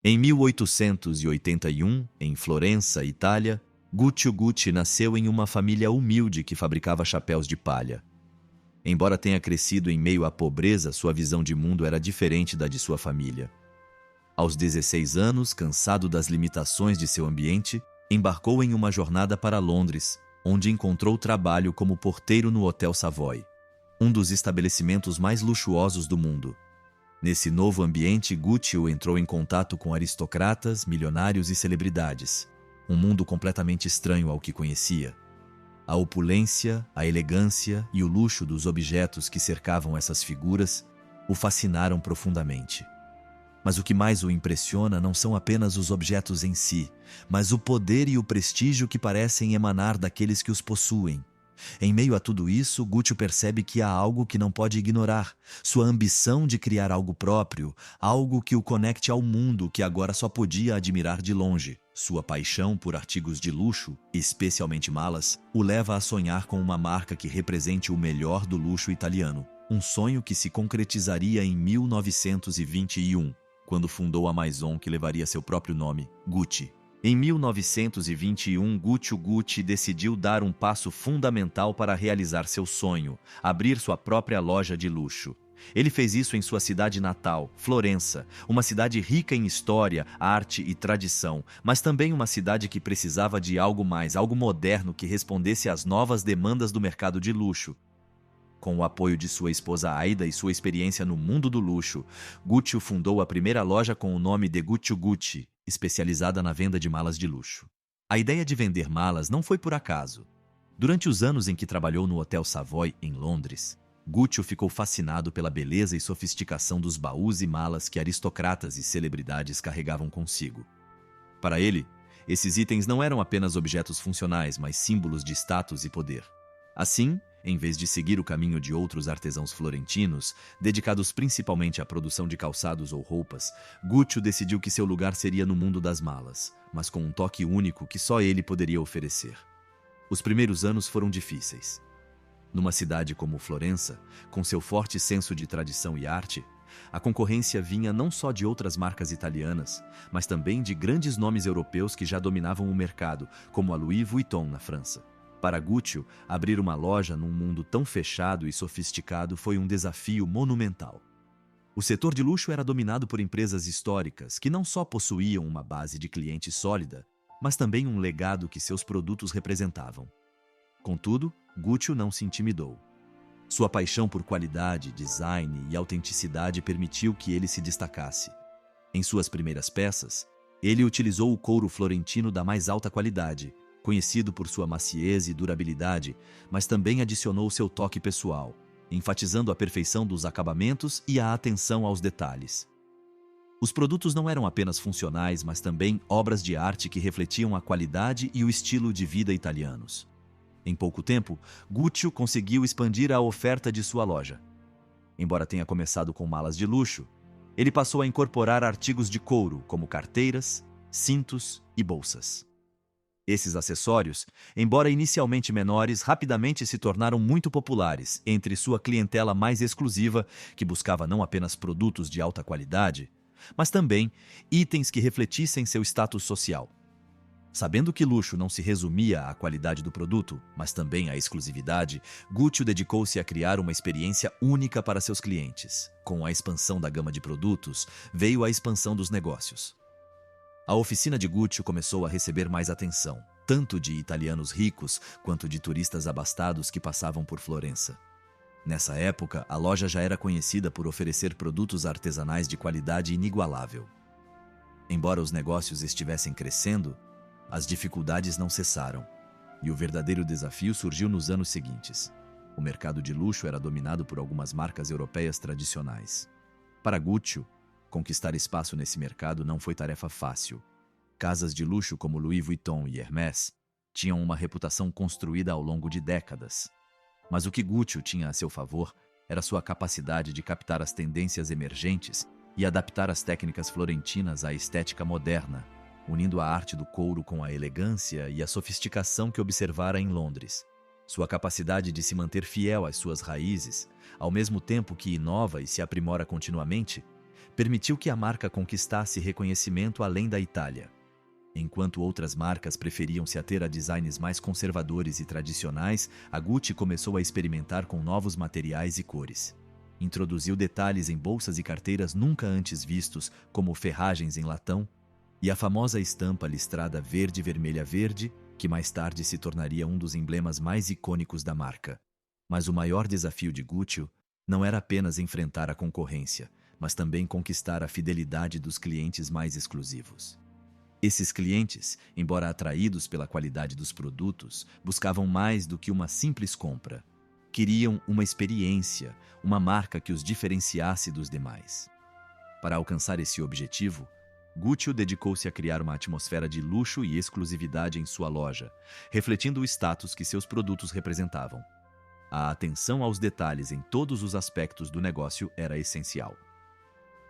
Em 1881, em Florença, Itália, Guccio Gucci nasceu em uma família humilde que fabricava chapéus de palha. Embora tenha crescido em meio à pobreza, sua visão de mundo era diferente da de sua família. Aos 16 anos, cansado das limitações de seu ambiente, embarcou em uma jornada para Londres, onde encontrou trabalho como porteiro no Hotel Savoy, um dos estabelecimentos mais luxuosos do mundo. Nesse novo ambiente, Guccio entrou em contato com aristocratas, milionários e celebridades, um mundo completamente estranho ao que conhecia. A opulência, a elegância e o luxo dos objetos que cercavam essas figuras o fascinaram profundamente. Mas o que mais o impressiona não são apenas os objetos em si, mas o poder e o prestígio que parecem emanar daqueles que os possuem. Em meio a tudo isso, Guccio percebe que há algo que não pode ignorar: sua ambição de criar algo próprio, algo que o conecte ao mundo que agora só podia admirar de longe. Sua paixão por artigos de luxo, especialmente malas, o leva a sonhar com uma marca que represente o melhor do luxo italiano. Um sonho que se concretizaria em 1921, quando fundou a Maison que levaria seu próprio nome, Gucci. Em 1921, Guccio Gucci decidiu dar um passo fundamental para realizar seu sonho: abrir sua própria loja de luxo. Ele fez isso em sua cidade natal, Florença, uma cidade rica em história, arte e tradição, mas também uma cidade que precisava de algo mais, algo moderno que respondesse às novas demandas do mercado de luxo. Com o apoio de sua esposa Aida e sua experiência no mundo do luxo, Guccio fundou a primeira loja com o nome de Guccio Gucci, especializada na venda de malas de luxo. A ideia de vender malas não foi por acaso. Durante os anos em que trabalhou no Hotel Savoy, em Londres, Guccio ficou fascinado pela beleza e sofisticação dos baús e malas que aristocratas e celebridades carregavam consigo. Para ele, esses itens não eram apenas objetos funcionais, mas símbolos de status e poder. Assim, em vez de seguir o caminho de outros artesãos florentinos, dedicados principalmente à produção de calçados ou roupas, Guccio decidiu que seu lugar seria no mundo das malas, mas com um toque único que só ele poderia oferecer. Os primeiros anos foram difíceis. Numa cidade como Florença, com seu forte senso de tradição e arte, a concorrência vinha não só de outras marcas italianas, mas também de grandes nomes europeus que já dominavam o mercado, como a Louis Vuitton na França. Para Guccio, abrir uma loja num mundo tão fechado e sofisticado foi um desafio monumental. O setor de luxo era dominado por empresas históricas que não só possuíam uma base de clientes sólida, mas também um legado que seus produtos representavam. Contudo, Guccio não se intimidou. Sua paixão por qualidade, design e autenticidade permitiu que ele se destacasse. Em suas primeiras peças, ele utilizou o couro florentino da mais alta qualidade, conhecido por sua maciez e durabilidade, mas também adicionou seu toque pessoal, enfatizando a perfeição dos acabamentos e a atenção aos detalhes. Os produtos não eram apenas funcionais, mas também obras de arte que refletiam a qualidade e o estilo de vida italianos. Em pouco tempo, Guccio conseguiu expandir a oferta de sua loja. Embora tenha começado com malas de luxo, ele passou a incorporar artigos de couro, como carteiras, cintos e bolsas. Esses acessórios, embora inicialmente menores, rapidamente se tornaram muito populares entre sua clientela mais exclusiva, que buscava não apenas produtos de alta qualidade, mas também itens que refletissem seu status social. Sabendo que luxo não se resumia à qualidade do produto, mas também à exclusividade, Guccio dedicou-se a criar uma experiência única para seus clientes. Com a expansão da gama de produtos, veio a expansão dos negócios. A oficina de Guccio começou a receber mais atenção, tanto de italianos ricos quanto de turistas abastados que passavam por Florença. Nessa época, a loja já era conhecida por oferecer produtos artesanais de qualidade inigualável. Embora os negócios estivessem crescendo, as dificuldades não cessaram, e o verdadeiro desafio surgiu nos anos seguintes. O mercado de luxo era dominado por algumas marcas europeias tradicionais. Para Guccio, conquistar espaço nesse mercado não foi tarefa fácil. Casas de luxo como Louis Vuitton e Hermès tinham uma reputação construída ao longo de décadas. Mas o que Guccio tinha a seu favor era sua capacidade de captar as tendências emergentes e adaptar as técnicas florentinas à estética moderna, unindo a arte do couro com a elegância e a sofisticação que observara em Londres. Sua capacidade de se manter fiel às suas raízes, ao mesmo tempo que inova e se aprimora continuamente, permitiu que a marca conquistasse reconhecimento além da Itália. Enquanto outras marcas preferiam se ater a designs mais conservadores e tradicionais, a Gucci começou a experimentar com novos materiais e cores. Introduziu detalhes em bolsas e carteiras nunca antes vistos, como ferragens em latão, e a famosa estampa listrada verde-vermelha-verde, que mais tarde se tornaria um dos emblemas mais icônicos da marca. Mas o maior desafio de Gucci não era apenas enfrentar a concorrência, mas também conquistar a fidelidade dos clientes mais exclusivos. Esses clientes, embora atraídos pela qualidade dos produtos, buscavam mais do que uma simples compra. Queriam uma experiência, uma marca que os diferenciasse dos demais. Para alcançar esse objetivo, Gucci dedicou-se a criar uma atmosfera de luxo e exclusividade em sua loja, refletindo o status que seus produtos representavam. A atenção aos detalhes em todos os aspectos do negócio era essencial.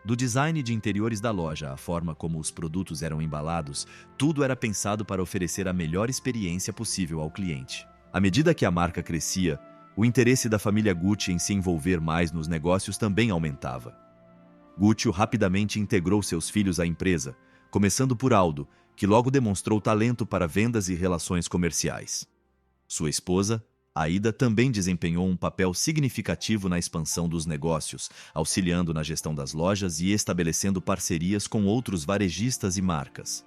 Do design de interiores da loja à forma como os produtos eram embalados, tudo era pensado para oferecer a melhor experiência possível ao cliente. À medida que a marca crescia, o interesse da família Gucci em se envolver mais nos negócios também aumentava. Gucci rapidamente integrou seus filhos à empresa, começando por Aldo, que logo demonstrou talento para vendas e relações comerciais. Sua esposa, Aida, também desempenhou um papel significativo na expansão dos negócios, auxiliando na gestão das lojas e estabelecendo parcerias com outros varejistas e marcas.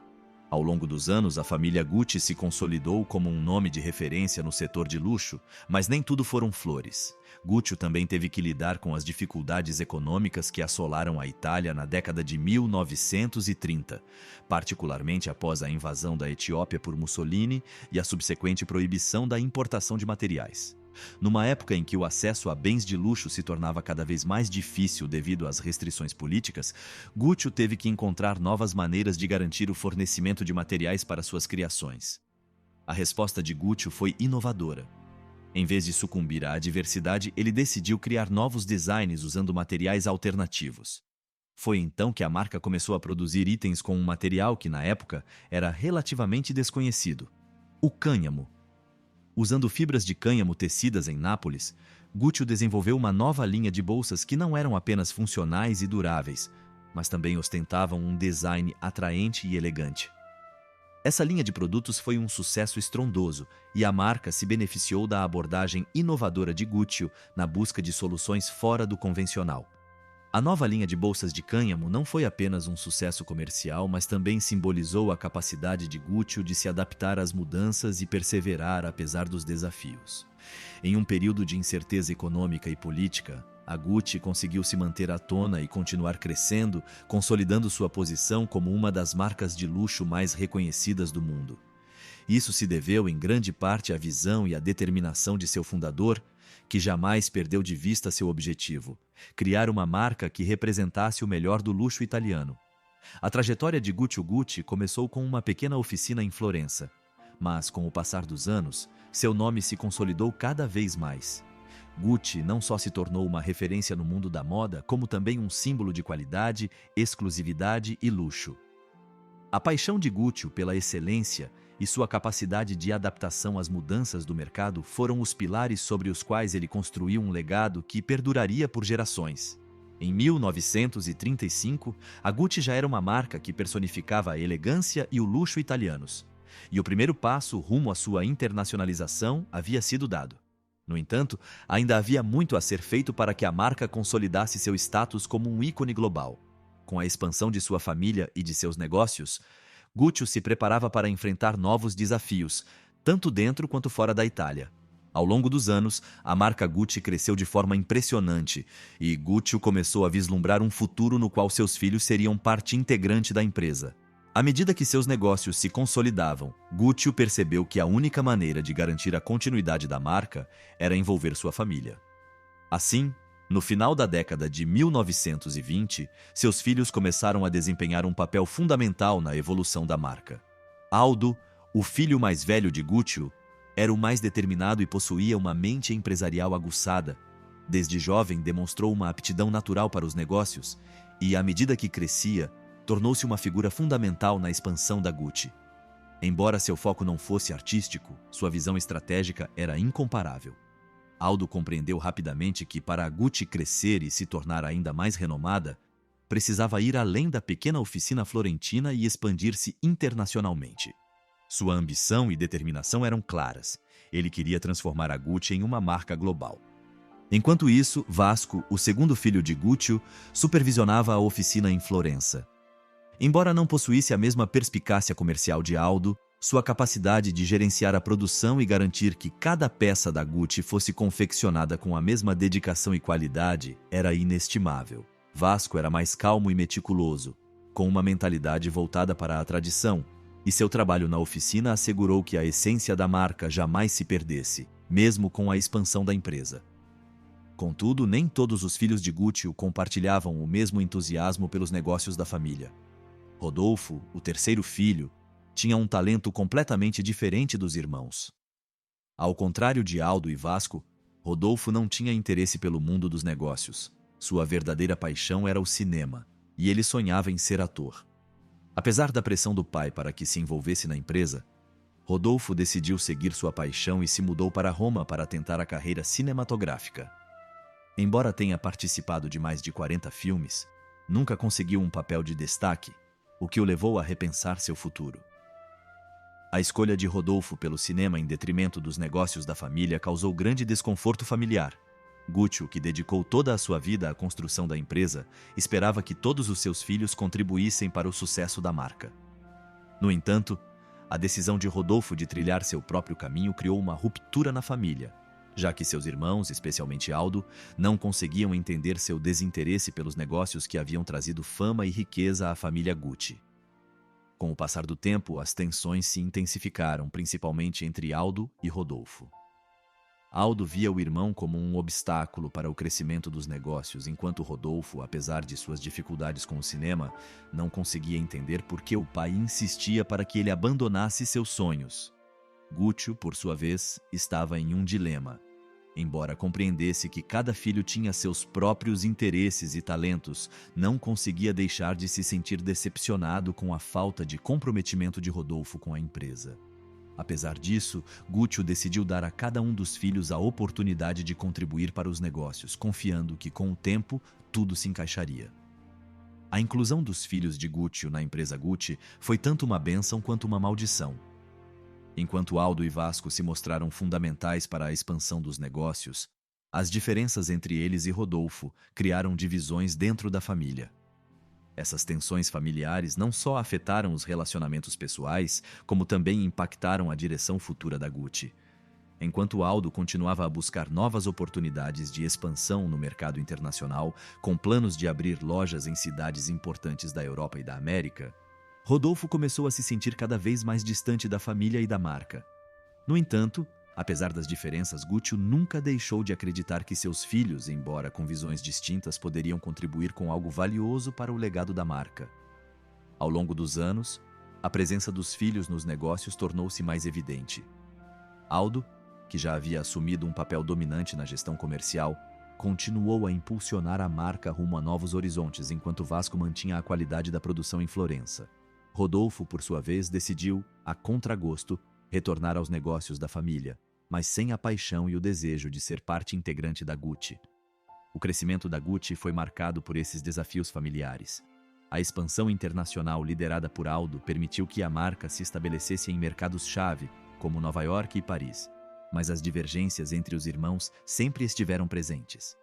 Ao longo dos anos, a família Gucci se consolidou como um nome de referência no setor de luxo, mas nem tudo foram flores. Gucci também teve que lidar com as dificuldades econômicas que assolaram a Itália na década de 1930, particularmente após a invasão da Etiópia por Mussolini e a subsequente proibição da importação de materiais. Numa época em que o acesso a bens de luxo se tornava cada vez mais difícil devido às restrições políticas, Gucci teve que encontrar novas maneiras de garantir o fornecimento de materiais para suas criações. A resposta de Gucci foi inovadora. Em vez de sucumbir à adversidade, ele decidiu criar novos designs usando materiais alternativos. Foi então que a marca começou a produzir itens com um material que, na época, era relativamente desconhecido: o cânhamo. Usando fibras de cânhamo tecidas em Nápoles, Gucci desenvolveu uma nova linha de bolsas que não eram apenas funcionais e duráveis, mas também ostentavam um design atraente e elegante. Essa linha de produtos foi um sucesso estrondoso e a marca se beneficiou da abordagem inovadora de Gucci na busca de soluções fora do convencional. A nova linha de bolsas de cânhamo não foi apenas um sucesso comercial, mas também simbolizou a capacidade de Gucci de se adaptar às mudanças e perseverar apesar dos desafios. Em um período de incerteza econômica e política, a Gucci conseguiu se manter à tona e continuar crescendo, consolidando sua posição como uma das marcas de luxo mais reconhecidas do mundo. Isso se deveu em grande parte à visão e à determinação de seu fundador, que jamais perdeu de vista seu objetivo: criar uma marca que representasse o melhor do luxo italiano. A trajetória de Gucci começou com uma pequena oficina em Florença, mas com o passar dos anos, seu nome se consolidou cada vez mais. Gucci não só se tornou uma referência no mundo da moda, como também um símbolo de qualidade, exclusividade e luxo. A paixão de Gucci pela excelência e sua capacidade de adaptação às mudanças do mercado foram os pilares sobre os quais ele construiu um legado que perduraria por gerações. Em 1935, a Gucci já era uma marca que personificava a elegância e o luxo italianos, e o primeiro passo rumo à sua internacionalização havia sido dado. No entanto, ainda havia muito a ser feito para que a marca consolidasse seu status como um ícone global. Com a expansão de sua família e de seus negócios, Gucci se preparava para enfrentar novos desafios, tanto dentro quanto fora da Itália. Ao longo dos anos, a marca Gucci cresceu de forma impressionante e Gucci começou a vislumbrar um futuro no qual seus filhos seriam parte integrante da empresa. À medida que seus negócios se consolidavam, Gucci percebeu que a única maneira de garantir a continuidade da marca era envolver sua família. Assim, no final da década de 1920, seus filhos começaram a desempenhar um papel fundamental na evolução da marca. Aldo, o filho mais velho de Gucci, era o mais determinado e possuía uma mente empresarial aguçada. Desde jovem, demonstrou uma aptidão natural para os negócios e, à medida que crescia, tornou-se uma figura fundamental na expansão da Gucci. Embora seu foco não fosse artístico, sua visão estratégica era incomparável. Aldo compreendeu rapidamente que, para a Gucci crescer e se tornar ainda mais renomada, precisava ir além da pequena oficina florentina e expandir-se internacionalmente. Sua ambição e determinação eram claras. Ele queria transformar a Gucci em uma marca global. Enquanto isso, Vasco, o segundo filho de Guccio, supervisionava a oficina em Florença. Embora não possuísse a mesma perspicácia comercial de Aldo, sua capacidade de gerenciar a produção e garantir que cada peça da Gucci fosse confeccionada com a mesma dedicação e qualidade era inestimável. Vasco era mais calmo e meticuloso, com uma mentalidade voltada para a tradição, e seu trabalho na oficina assegurou que a essência da marca jamais se perdesse, mesmo com a expansão da empresa. Contudo, nem todos os filhos de Guccio compartilhavam o mesmo entusiasmo pelos negócios da família. Rodolfo, o terceiro filho, tinha um talento completamente diferente dos irmãos. Ao contrário de Aldo e Vasco, Rodolfo não tinha interesse pelo mundo dos negócios. Sua verdadeira paixão era o cinema, e ele sonhava em ser ator. Apesar da pressão do pai para que se envolvesse na empresa, Rodolfo decidiu seguir sua paixão e se mudou para Roma para tentar a carreira cinematográfica. Embora tenha participado de mais de 40 filmes, nunca conseguiu um papel de destaque, o que o levou a repensar seu futuro. A escolha de Rodolfo pelo cinema em detrimento dos negócios da família causou grande desconforto familiar. Guccio, que dedicou toda a sua vida à construção da empresa, esperava que todos os seus filhos contribuíssem para o sucesso da marca. No entanto, a decisão de Rodolfo de trilhar seu próprio caminho criou uma ruptura na família, já que seus irmãos, especialmente Aldo, não conseguiam entender seu desinteresse pelos negócios que haviam trazido fama e riqueza à família Gucci. Com o passar do tempo, as tensões se intensificaram, principalmente entre Aldo e Rodolfo. Aldo via o irmão como um obstáculo para o crescimento dos negócios, enquanto Rodolfo, apesar de suas dificuldades com o cinema, não conseguia entender por que o pai insistia para que ele abandonasse seus sonhos. Guccio, por sua vez, estava em um dilema. Embora compreendesse que cada filho tinha seus próprios interesses e talentos, não conseguia deixar de se sentir decepcionado com a falta de comprometimento de Rodolfo com a empresa. Apesar disso, Guccio decidiu dar a cada um dos filhos a oportunidade de contribuir para os negócios, confiando que, com o tempo, tudo se encaixaria. A inclusão dos filhos de Guccio na empresa Gucci foi tanto uma bênção quanto uma maldição. Enquanto Aldo e Vasco se mostraram fundamentais para a expansão dos negócios, as diferenças entre eles e Rodolfo criaram divisões dentro da família. Essas tensões familiares não só afetaram os relacionamentos pessoais, como também impactaram a direção futura da Gucci. Enquanto Aldo continuava a buscar novas oportunidades de expansão no mercado internacional, com planos de abrir lojas em cidades importantes da Europa e da América, Rodolfo começou a se sentir cada vez mais distante da família e da marca. No entanto, apesar das diferenças, Guccio nunca deixou de acreditar que seus filhos, embora com visões distintas, poderiam contribuir com algo valioso para o legado da marca. Ao longo dos anos, a presença dos filhos nos negócios tornou-se mais evidente. Aldo, que já havia assumido um papel dominante na gestão comercial, continuou a impulsionar a marca rumo a novos horizontes, enquanto Vasco mantinha a qualidade da produção em Florença. Rodolfo, por sua vez, decidiu, a contragosto, retornar aos negócios da família, mas sem a paixão e o desejo de ser parte integrante da Gucci. O crescimento da Gucci foi marcado por esses desafios familiares. A expansão internacional liderada por Aldo permitiu que a marca se estabelecesse em mercados-chave, como Nova York e Paris, mas as divergências entre os irmãos sempre estiveram presentes.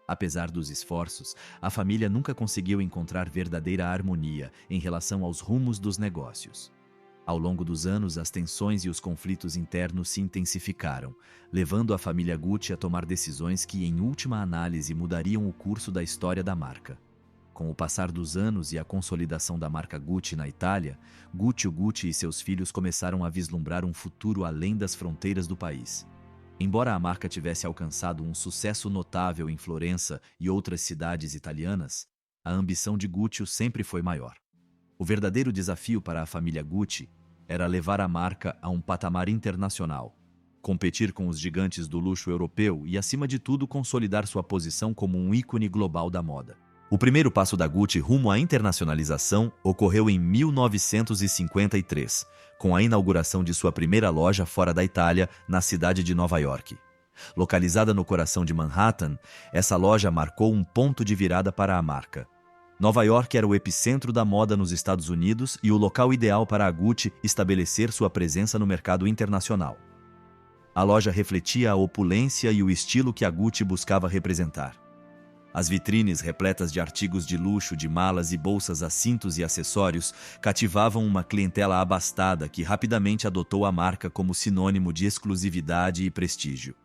Apesar dos esforços, a família nunca conseguiu encontrar verdadeira harmonia em relação aos rumos dos negócios. Ao longo dos anos, as tensões e os conflitos internos se intensificaram, levando a família Gucci a tomar decisões que, em última análise, mudariam o curso da história da marca. Com o passar dos anos e a consolidação da marca Gucci na Itália, Gucci e seus filhos começaram a vislumbrar um futuro além das fronteiras do país. Embora a marca tivesse alcançado um sucesso notável em Florença e outras cidades italianas, a ambição de Gucci sempre foi maior. O verdadeiro desafio para a família Gucci era levar a marca a um patamar internacional, competir com os gigantes do luxo europeu e, acima de tudo, consolidar sua posição como um ícone global da moda. O primeiro passo da Gucci rumo à internacionalização ocorreu em 1953, com a inauguração de sua primeira loja fora da Itália, na cidade de Nova York. Localizada no coração de Manhattan, essa loja marcou um ponto de virada para a marca. Nova York era o epicentro da moda nos Estados Unidos e o local ideal para a Gucci estabelecer sua presença no mercado internacional. A loja refletia a opulência e o estilo que a Gucci buscava representar. As vitrines repletas de artigos de luxo, de malas e bolsas a cintos e acessórios, cativavam uma clientela abastada que rapidamente adotou a marca como sinônimo de exclusividade e prestígio.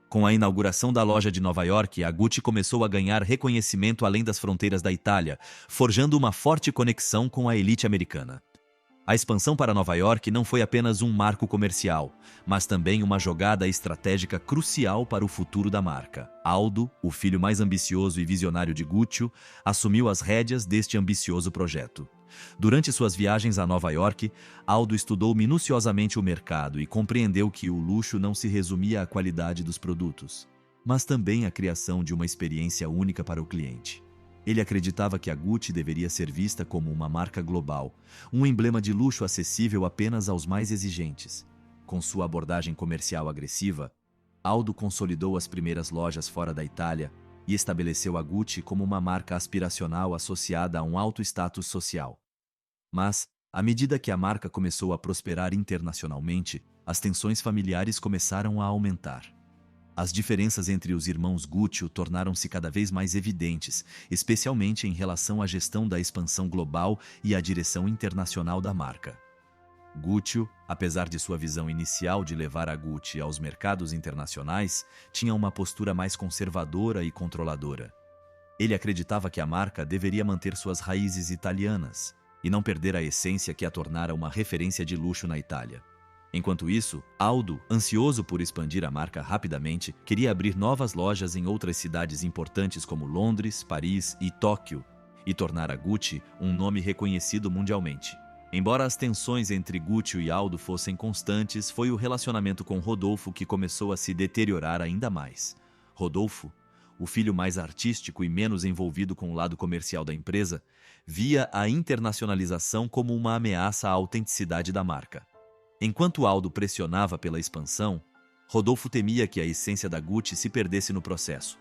Com a inauguração da loja de Nova York, a Gucci começou a ganhar reconhecimento além das fronteiras da Itália, forjando uma forte conexão com a elite americana. A expansão para Nova York não foi apenas um marco comercial, mas também uma jogada estratégica crucial para o futuro da marca. Aldo, o filho mais ambicioso e visionário de Gucci, assumiu as rédeas deste ambicioso projeto. Durante suas viagens a Nova York, Aldo estudou minuciosamente o mercado e compreendeu que o luxo não se resumia à qualidade dos produtos, mas também à criação de uma experiência única para o cliente. Ele acreditava que a Gucci deveria ser vista como uma marca global, um emblema de luxo acessível apenas aos mais exigentes. Com sua abordagem comercial agressiva, Aldo consolidou as primeiras lojas fora da Itália e estabeleceu a Gucci como uma marca aspiracional associada a um alto status social. Mas, à medida que a marca começou a prosperar internacionalmente, as tensões familiares começaram a aumentar. As diferenças entre os irmãos Gucci tornaram-se cada vez mais evidentes, especialmente em relação à gestão da expansão global e à direção internacional da marca. Gucci, apesar de sua visão inicial de levar a Gucci aos mercados internacionais, tinha uma postura mais conservadora e controladora. Ele acreditava que a marca deveria manter suas raízes italianas e não perder a essência que a tornara uma referência de luxo na Itália. Enquanto isso, Aldo, ansioso por expandir a marca rapidamente, queria abrir novas lojas em outras cidades importantes como Londres, Paris e Tóquio, e tornar a Gucci um nome reconhecido mundialmente. Embora as tensões entre Gucci e Aldo fossem constantes, foi o relacionamento com Rodolfo que começou a se deteriorar ainda mais. Rodolfo, o filho mais artístico e menos envolvido com o lado comercial da empresa, via a internacionalização como uma ameaça à autenticidade da marca. Enquanto Aldo pressionava pela expansão, Rodolfo temia que a essência da Gucci se perdesse no processo,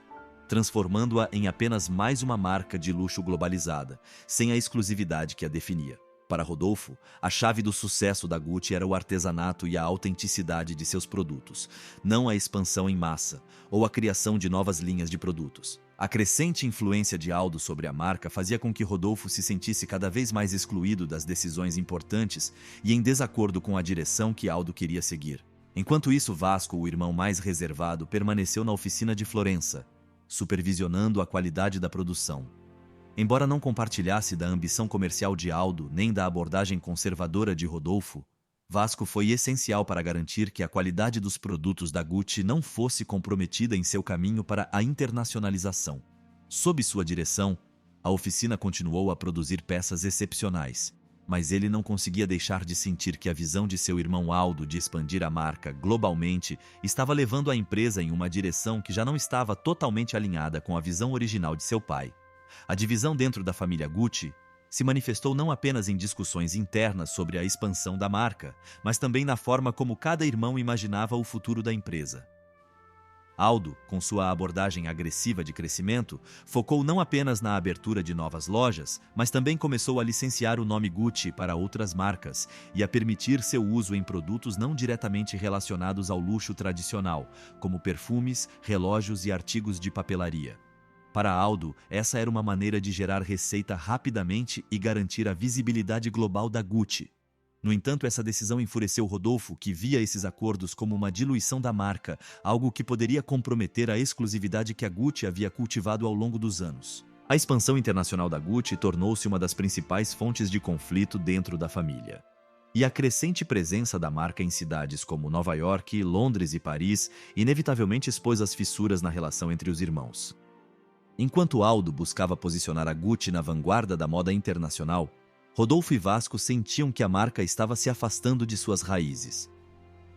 transformando-a em apenas mais uma marca de luxo globalizada, sem a exclusividade que a definia. Para Rodolfo, a chave do sucesso da Gucci era o artesanato e a autenticidade de seus produtos, não a expansão em massa ou a criação de novas linhas de produtos. A crescente influência de Aldo sobre a marca fazia com que Rodolfo se sentisse cada vez mais excluído das decisões importantes e em desacordo com a direção que Aldo queria seguir. Enquanto isso, Vasco, o irmão mais reservado, permaneceu na oficina de Florença, supervisionando a qualidade da produção. Embora não compartilhasse da ambição comercial de Aldo nem da abordagem conservadora de Rodolfo, Vasco foi essencial para garantir que a qualidade dos produtos da Gucci não fosse comprometida em seu caminho para a internacionalização. Sob sua direção, a oficina continuou a produzir peças excepcionais, mas ele não conseguia deixar de sentir que a visão de seu irmão Aldo de expandir a marca globalmente estava levando a empresa em uma direção que já não estava totalmente alinhada com a visão original de seu pai. A divisão dentro da família Gucci se manifestou não apenas em discussões internas sobre a expansão da marca, mas também na forma como cada irmão imaginava o futuro da empresa. Aldo, com sua abordagem agressiva de crescimento, focou não apenas na abertura de novas lojas, mas também começou a licenciar o nome Gucci para outras marcas e a permitir seu uso em produtos não diretamente relacionados ao luxo tradicional, como perfumes, relógios e artigos de papelaria. Para Aldo, essa era uma maneira de gerar receita rapidamente e garantir a visibilidade global da Gucci. No entanto, essa decisão enfureceu Rodolfo, que via esses acordos como uma diluição da marca, algo que poderia comprometer a exclusividade que a Gucci havia cultivado ao longo dos anos. A expansão internacional da Gucci tornou-se uma das principais fontes de conflito dentro da família. E a crescente presença da marca em cidades como Nova York, Londres e Paris inevitavelmente expôs as fissuras na relação entre os irmãos. Enquanto Aldo buscava posicionar a Gucci na vanguarda da moda internacional, Rodolfo e Vasco sentiam que a marca estava se afastando de suas raízes.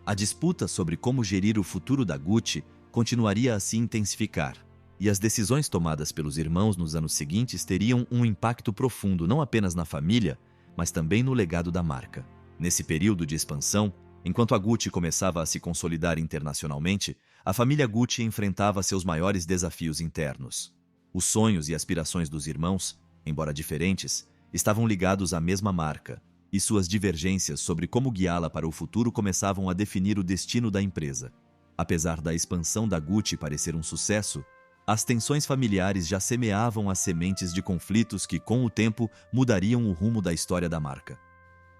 A disputa sobre como gerir o futuro da Gucci continuaria a se intensificar, e as decisões tomadas pelos irmãos nos anos seguintes teriam um impacto profundo não apenas na família, mas também no legado da marca. Nesse período de expansão, enquanto a Gucci começava a se consolidar internacionalmente, a família Gucci enfrentava seus maiores desafios internos. Os sonhos e aspirações dos irmãos, embora diferentes, estavam ligados à mesma marca, e suas divergências sobre como guiá-la para o futuro começavam a definir o destino da empresa. Apesar da expansão da Gucci parecer um sucesso, as tensões familiares já semeavam as sementes de conflitos que, com o tempo, mudariam o rumo da história da marca.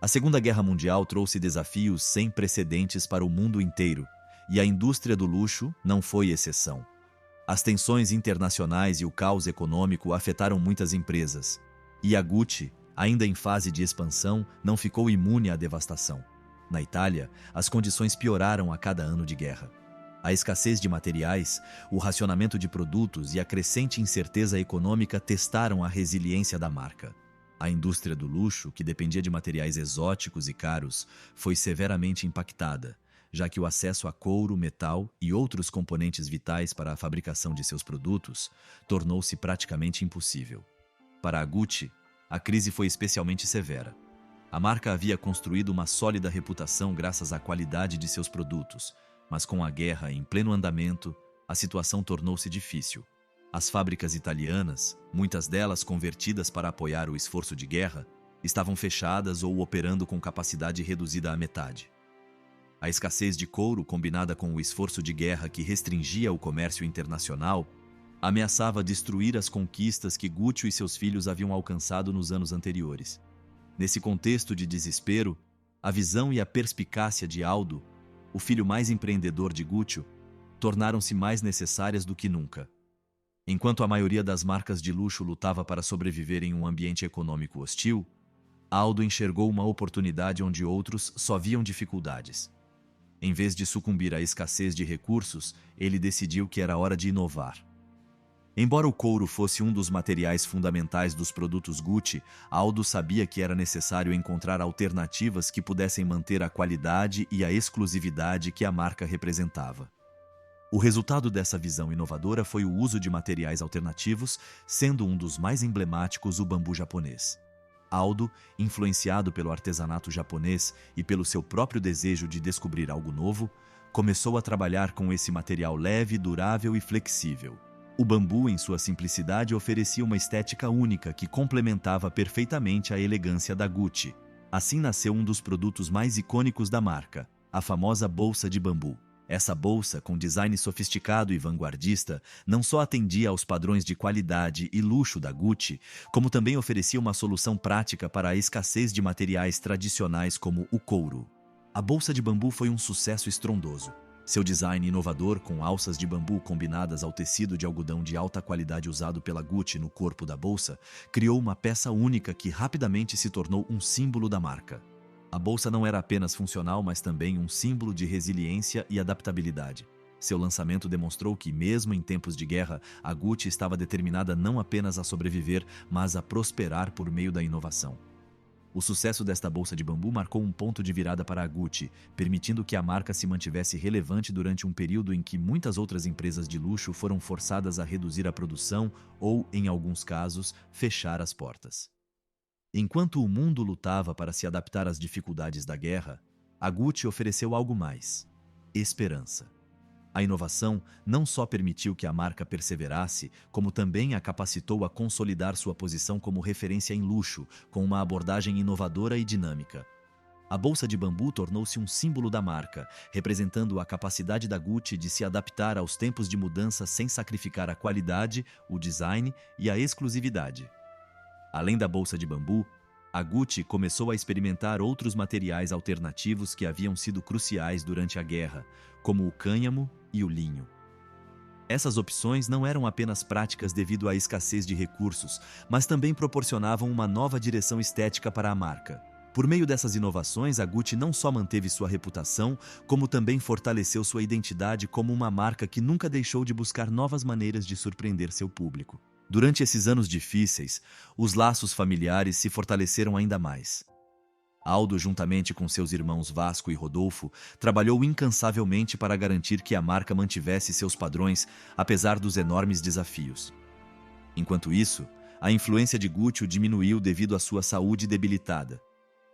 A Segunda Guerra Mundial trouxe desafios sem precedentes para o mundo inteiro, e a indústria do luxo não foi exceção. As tensões internacionais e o caos econômico afetaram muitas empresas, e a Gucci, ainda em fase de expansão, não ficou imune à devastação. Na Itália, as condições pioraram a cada ano de guerra. A escassez de materiais, o racionamento de produtos e a crescente incerteza econômica testaram a resiliência da marca. A indústria do luxo, que dependia de materiais exóticos e caros, foi severamente impactada, já que o acesso a couro, metal e outros componentes vitais para a fabricação de seus produtos tornou-se praticamente impossível. Para a Gucci, a crise foi especialmente severa. A marca havia construído uma sólida reputação graças à qualidade de seus produtos, mas com a guerra em pleno andamento, a situação tornou-se difícil. As fábricas italianas, muitas delas convertidas para apoiar o esforço de guerra, estavam fechadas ou operando com capacidade reduzida à metade. A escassez de couro, combinada com o esforço de guerra que restringia o comércio internacional, ameaçava destruir as conquistas que Gucci e seus filhos haviam alcançado nos anos anteriores. Nesse contexto de desespero, a visão e a perspicácia de Aldo, o filho mais empreendedor de Gucci, tornaram-se mais necessárias do que nunca. Enquanto a maioria das marcas de luxo lutava para sobreviver em um ambiente econômico hostil, Aldo enxergou uma oportunidade onde outros só viam dificuldades. Em vez de sucumbir à escassez de recursos, ele decidiu que era hora de inovar. Embora o couro fosse um dos materiais fundamentais dos produtos Gucci, Aldo sabia que era necessário encontrar alternativas que pudessem manter a qualidade e a exclusividade que a marca representava. O resultado dessa visão inovadora foi o uso de materiais alternativos, sendo um dos mais emblemáticos o bambu japonês. Aldo, influenciado pelo artesanato japonês e pelo seu próprio desejo de descobrir algo novo, começou a trabalhar com esse material leve, durável e flexível. O bambu, em sua simplicidade, oferecia uma estética única que complementava perfeitamente a elegância da Gucci. Assim nasceu um dos produtos mais icônicos da marca, a famosa bolsa de bambu. Essa bolsa, com design sofisticado e vanguardista, não só atendia aos padrões de qualidade e luxo da Gucci, como também oferecia uma solução prática para a escassez de materiais tradicionais como o couro. A bolsa de bambu foi um sucesso estrondoso. Seu design inovador, com alças de bambu combinadas ao tecido de algodão de alta qualidade usado pela Gucci no corpo da bolsa, criou uma peça única que rapidamente se tornou um símbolo da marca. A bolsa não era apenas funcional, mas também um símbolo de resiliência e adaptabilidade. Seu lançamento demonstrou que, mesmo em tempos de guerra, a Gucci estava determinada não apenas a sobreviver, mas a prosperar por meio da inovação. O sucesso desta bolsa de bambu marcou um ponto de virada para a Gucci, permitindo que a marca se mantivesse relevante durante um período em que muitas outras empresas de luxo foram forçadas a reduzir a produção ou, em alguns casos, fechar as portas. Enquanto o mundo lutava para se adaptar às dificuldades da guerra, a Gucci ofereceu algo mais: esperança. A inovação não só permitiu que a marca perseverasse, como também a capacitou a consolidar sua posição como referência em luxo, com uma abordagem inovadora e dinâmica. A bolsa de bambu tornou-se um símbolo da marca, representando a capacidade da Gucci de se adaptar aos tempos de mudança sem sacrificar a qualidade, o design e a exclusividade. Além da bolsa de bambu, a Gucci começou a experimentar outros materiais alternativos que haviam sido cruciais durante a guerra, como o cânhamo e o linho. Essas opções não eram apenas práticas devido à escassez de recursos, mas também proporcionavam uma nova direção estética para a marca. Por meio dessas inovações, a Gucci não só manteve sua reputação, como também fortaleceu sua identidade como uma marca que nunca deixou de buscar novas maneiras de surpreender seu público. Durante esses anos difíceis, os laços familiares se fortaleceram ainda mais. Aldo, juntamente com seus irmãos Vasco e Rodolfo, trabalhou incansavelmente para garantir que a marca mantivesse seus padrões, apesar dos enormes desafios. Enquanto isso, a influência de Gucci diminuiu devido à sua saúde debilitada,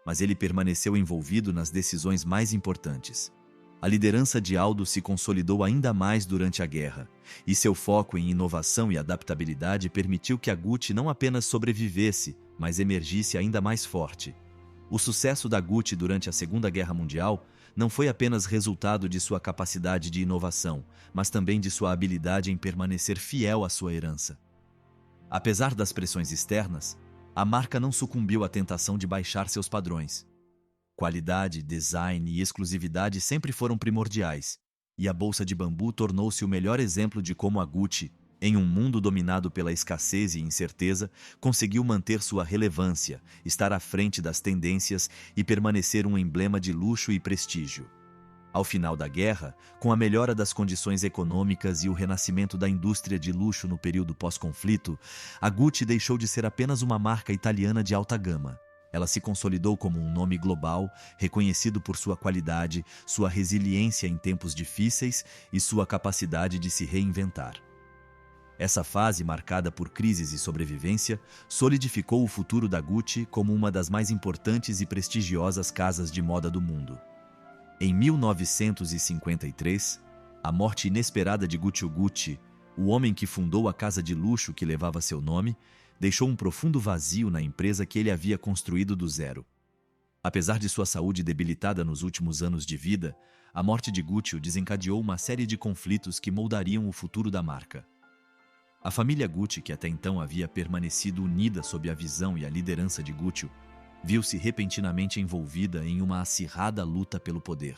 mas ele permaneceu envolvido nas decisões mais importantes. A liderança de Aldo se consolidou ainda mais durante a guerra, e seu foco em inovação e adaptabilidade permitiu que a Gucci não apenas sobrevivesse, mas emergisse ainda mais forte. O sucesso da Gucci durante a Segunda Guerra Mundial não foi apenas resultado de sua capacidade de inovação, mas também de sua habilidade em permanecer fiel à sua herança. Apesar das pressões externas, a marca não sucumbiu à tentação de baixar seus padrões. Qualidade, design e exclusividade sempre foram primordiais, e a bolsa de bambu tornou-se o melhor exemplo de como a Gucci, em um mundo dominado pela escassez e incerteza, conseguiu manter sua relevância, estar à frente das tendências e permanecer um emblema de luxo e prestígio. Ao final da guerra, com a melhora das condições econômicas e o renascimento da indústria de luxo no período pós-conflito, a Gucci deixou de ser apenas uma marca italiana de alta gama. Ela se consolidou como um nome global, reconhecido por sua qualidade, sua resiliência em tempos difíceis e sua capacidade de se reinventar. Essa fase, marcada por crises e sobrevivência, solidificou o futuro da Gucci como uma das mais importantes e prestigiosas casas de moda do mundo. Em 1953, a morte inesperada de Guccio Gucci, o homem que fundou a casa de luxo que levava seu nome, deixou um profundo vazio na empresa que ele havia construído do zero. Apesar de sua saúde debilitada nos últimos anos de vida, a morte de Guccio desencadeou uma série de conflitos que moldariam o futuro da marca. A família Gucci, que até então havia permanecido unida sob a visão e a liderança de Guccio, viu-se repentinamente envolvida em uma acirrada luta pelo poder.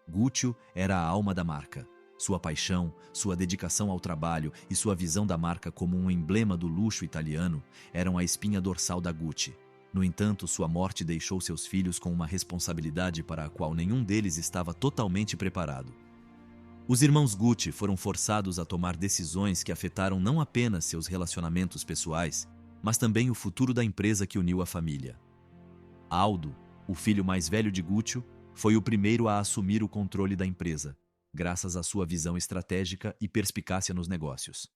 Guccio era a alma da marca. Sua paixão, sua dedicação ao trabalho e sua visão da marca como um emblema do luxo italiano eram a espinha dorsal da Gucci. No entanto, sua morte deixou seus filhos com uma responsabilidade para a qual nenhum deles estava totalmente preparado. Os irmãos Gucci foram forçados a tomar decisões que afetaram não apenas seus relacionamentos pessoais, mas também o futuro da empresa que uniu a família. Aldo, o filho mais velho de Guccio, foi o primeiro a assumir o controle da empresa, graças à sua visão estratégica e perspicácia nos negócios.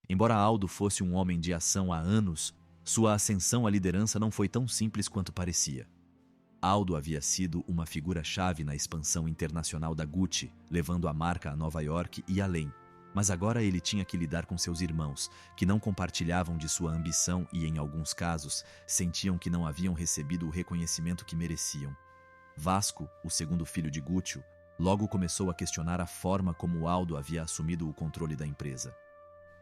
Embora Aldo fosse um homem de ação há anos, sua ascensão à liderança não foi tão simples quanto parecia. Aldo havia sido uma figura-chave na expansão internacional da Gucci, levando a marca a Nova York e além. Mas agora ele tinha que lidar com seus irmãos, que não compartilhavam de sua ambição e, em alguns casos, sentiam que não haviam recebido o reconhecimento que mereciam. Vasco, o segundo filho de Guccio, logo começou a questionar a forma como Aldo havia assumido o controle da empresa.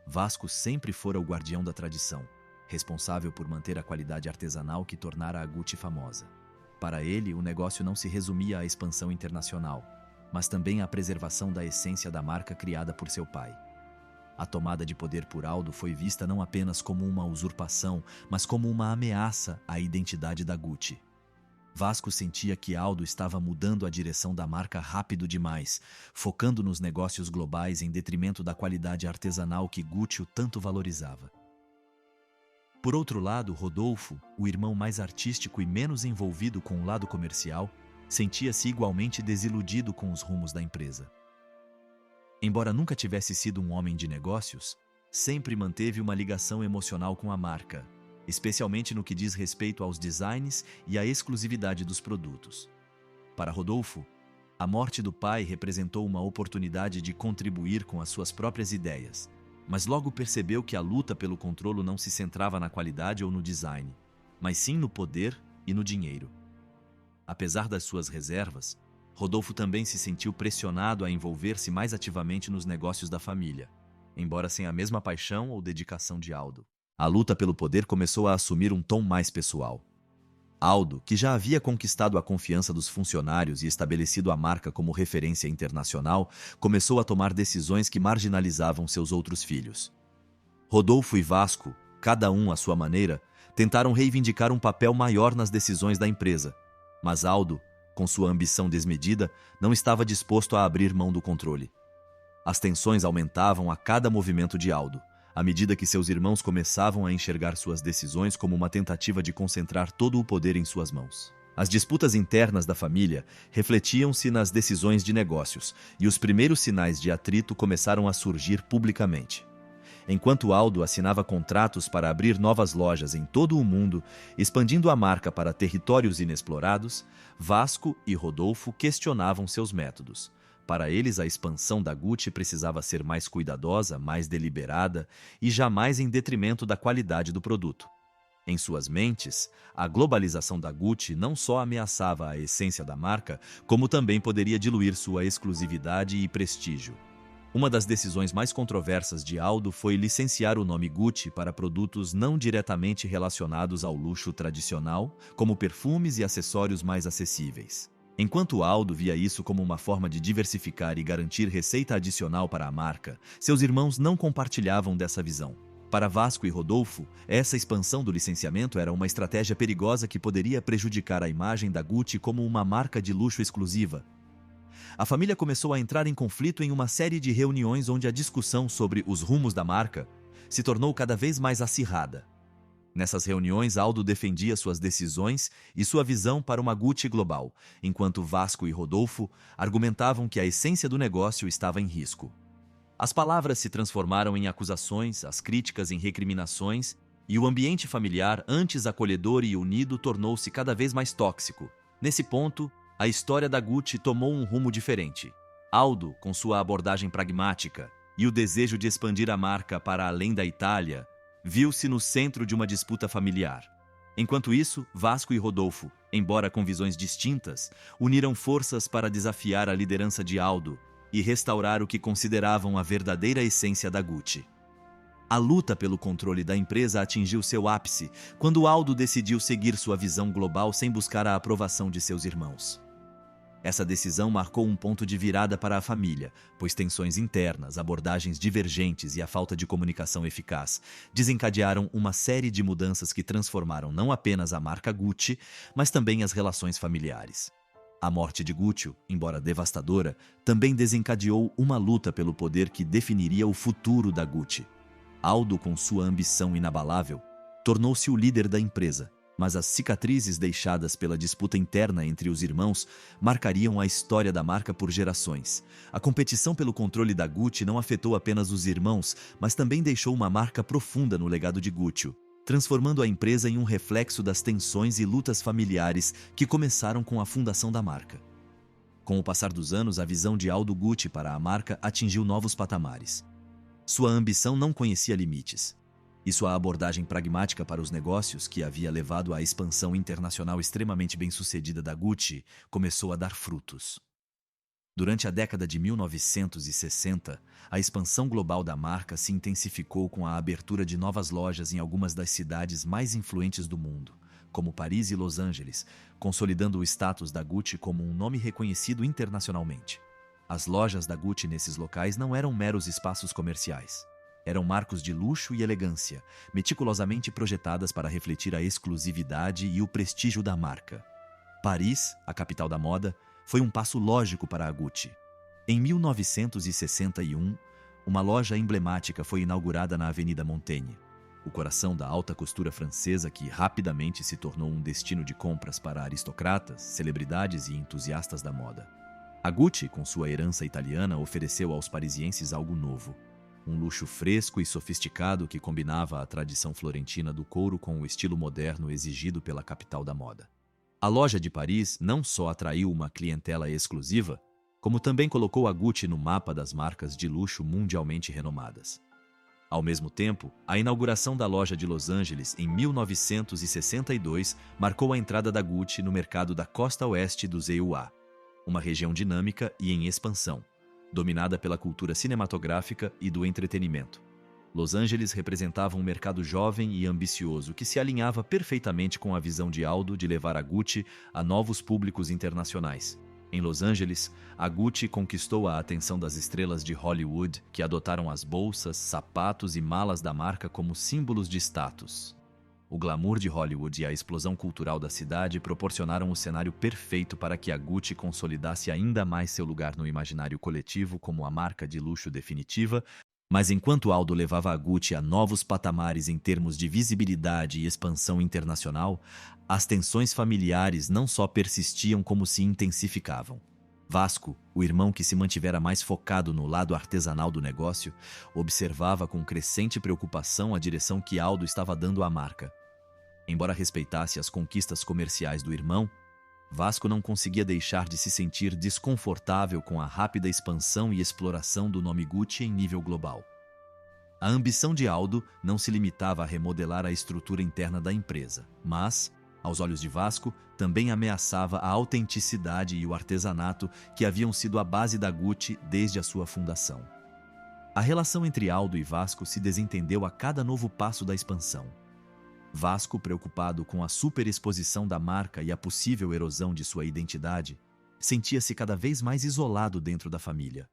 Vasco sempre fora o guardião da tradição, responsável por manter a qualidade artesanal que tornara a Gucci famosa. Para ele, o negócio não se resumia à expansão internacional, mas também à preservação da essência da marca criada por seu pai. A tomada de poder por Aldo foi vista não apenas como uma usurpação, mas como uma ameaça à identidade da Gucci. Vasco sentia que Aldo estava mudando a direção da marca rápido demais, focando nos negócios globais em detrimento da qualidade artesanal que Gucci tanto valorizava. Por outro lado, Rodolfo, o irmão mais artístico e menos envolvido com o lado comercial, sentia-se igualmente desiludido com os rumos da empresa. Embora nunca tivesse sido um homem de negócios, sempre manteve uma ligação emocional com a marca, especialmente no que diz respeito aos designs e à exclusividade dos produtos. Para Rodolfo, a morte do pai representou uma oportunidade de contribuir com as suas próprias ideias, mas logo percebeu que a luta pelo controle não se centrava na qualidade ou no design, mas sim no poder e no dinheiro. Apesar das suas reservas, Rodolfo também se sentiu pressionado a envolver-se mais ativamente nos negócios da família, embora sem a mesma paixão ou dedicação de Aldo. A luta pelo poder começou a assumir um tom mais pessoal. Aldo, que já havia conquistado a confiança dos funcionários e estabelecido a marca como referência internacional, começou a tomar decisões que marginalizavam seus outros filhos. Rodolfo e Vasco, cada um à sua maneira, tentaram reivindicar um papel maior nas decisões da empresa, mas Aldo, com sua ambição desmedida, não estava disposto a abrir mão do controle. As tensões aumentavam a cada movimento de Aldo, à medida que seus irmãos começavam a enxergar suas decisões como uma tentativa de concentrar todo o poder em suas mãos. As disputas internas da família refletiam-se nas decisões de negócios, e os primeiros sinais de atrito começaram a surgir publicamente. Enquanto Aldo assinava contratos para abrir novas lojas em todo o mundo, expandindo a marca para territórios inexplorados, Vasco e Rodolfo questionavam seus métodos, Para eles, a expansão da Gucci precisava ser mais cuidadosa, mais deliberada e jamais em detrimento da qualidade do produto. Em suas mentes, a globalização da Gucci não só ameaçava a essência da marca, como também poderia diluir sua exclusividade e prestígio. Uma das decisões mais controversas de Aldo foi licenciar o nome Gucci para produtos não diretamente relacionados ao luxo tradicional, como perfumes e acessórios mais acessíveis. Enquanto Aldo via isso como uma forma de diversificar e garantir receita adicional para a marca, seus irmãos não compartilhavam dessa visão. Para Vasco e Rodolfo, essa expansão do licenciamento era uma estratégia perigosa que poderia prejudicar a imagem da Gucci como uma marca de luxo exclusiva. A família começou a entrar em conflito em uma série de reuniões onde a discussão sobre os rumos da marca se tornou cada vez mais acirrada. Nessas reuniões, Aldo defendia suas decisões e sua visão para uma Gucci global, enquanto Vasco e Rodolfo argumentavam que a essência do negócio estava em risco. As palavras se transformaram em acusações, as críticas em recriminações, e o ambiente familiar, antes acolhedor e unido, tornou-se cada vez mais tóxico. Nesse ponto, a história da Gucci tomou um rumo diferente. Aldo, com sua abordagem pragmática e o desejo de expandir a marca para além da Itália, viu-se no centro de uma disputa familiar. Enquanto isso, Vasco e Rodolfo, embora com visões distintas, uniram forças para desafiar a liderança de Aldo e restaurar o que consideravam a verdadeira essência da Gucci. A luta pelo controle da empresa atingiu seu ápice quando Aldo decidiu seguir sua visão global sem buscar a aprovação de seus irmãos. Essa decisão marcou um ponto de virada para a família, pois tensões internas, abordagens divergentes e a falta de comunicação eficaz desencadearam uma série de mudanças que transformaram não apenas a marca Gucci, mas também as relações familiares. A morte de Gucci, embora devastadora, também desencadeou uma luta pelo poder que definiria o futuro da Gucci. Aldo, com sua ambição inabalável, tornou-se o líder da empresa, mas as cicatrizes deixadas pela disputa interna entre os irmãos marcariam a história da marca por gerações. A competição pelo controle da Gucci não afetou apenas os irmãos, mas também deixou uma marca profunda no legado de Gucci, transformando a empresa em um reflexo das tensões e lutas familiares que começaram com a fundação da marca. Com o passar dos anos, a visão de Aldo Gucci para a marca atingiu novos patamares. Sua ambição não conhecia limites, e sua abordagem pragmática para os negócios, que havia levado à expansão internacional extremamente bem-sucedida da Gucci, começou a dar frutos. Durante a década de 1960, a expansão global da marca se intensificou com a abertura de novas lojas em algumas das cidades mais influentes do mundo, como Paris e Los Angeles, consolidando o status da Gucci como um nome reconhecido internacionalmente. As lojas da Gucci nesses locais não eram meros espaços comerciais. Eram marcos de luxo e elegância, meticulosamente projetadas para refletir a exclusividade e o prestígio da marca. Paris, a capital da moda, foi um passo lógico para a Gucci. Em 1961, uma loja emblemática foi inaugurada na Avenida Montaigne, o coração da alta costura francesa que rapidamente se tornou um destino de compras para aristocratas, celebridades e entusiastas da moda. A Gucci, com sua herança italiana, ofereceu aos parisienses algo novo. Um luxo fresco e sofisticado que combinava a tradição florentina do couro com o estilo moderno exigido pela capital da moda. A loja de Paris não só atraiu uma clientela exclusiva, como também colocou a Gucci no mapa das marcas de luxo mundialmente renomadas. Ao mesmo tempo, a inauguração da loja de Los Angeles em 1962 marcou a entrada da Gucci no mercado da costa oeste dos EUA, uma região dinâmica e em expansão, dominada pela cultura cinematográfica e do entretenimento. Los Angeles representava um mercado jovem e ambicioso que se alinhava perfeitamente com a visão de Aldo de levar a Gucci a novos públicos internacionais. Em Los Angeles, a Gucci conquistou a atenção das estrelas de Hollywood, que adotaram as bolsas, sapatos e malas da marca como símbolos de status. O glamour de Hollywood e a explosão cultural da cidade proporcionaram o cenário perfeito para que a Gucci consolidasse ainda mais seu lugar no imaginário coletivo como a marca de luxo definitiva, mas enquanto Aldo levava a Gucci a novos patamares em termos de visibilidade e expansão internacional, as tensões familiares não só persistiam como se intensificavam. Vasco, o irmão que se mantivera mais focado no lado artesanal do negócio, observava com crescente preocupação a direção que Aldo estava dando à marca. Embora respeitasse as conquistas comerciais do irmão, Vasco não conseguia deixar de se sentir desconfortável com a rápida expansão e exploração do nome Gucci em nível global. A ambição de Aldo não se limitava a remodelar a estrutura interna da empresa, mas, aos olhos de Vasco, também ameaçava a autenticidade e o artesanato que haviam sido a base da Gucci desde a sua fundação. A relação entre Aldo e Vasco se desentendeu a cada novo passo da expansão. Vasco, preocupado com a superexposição da marca e a possível erosão de sua identidade, sentia-se cada vez mais isolado dentro da família.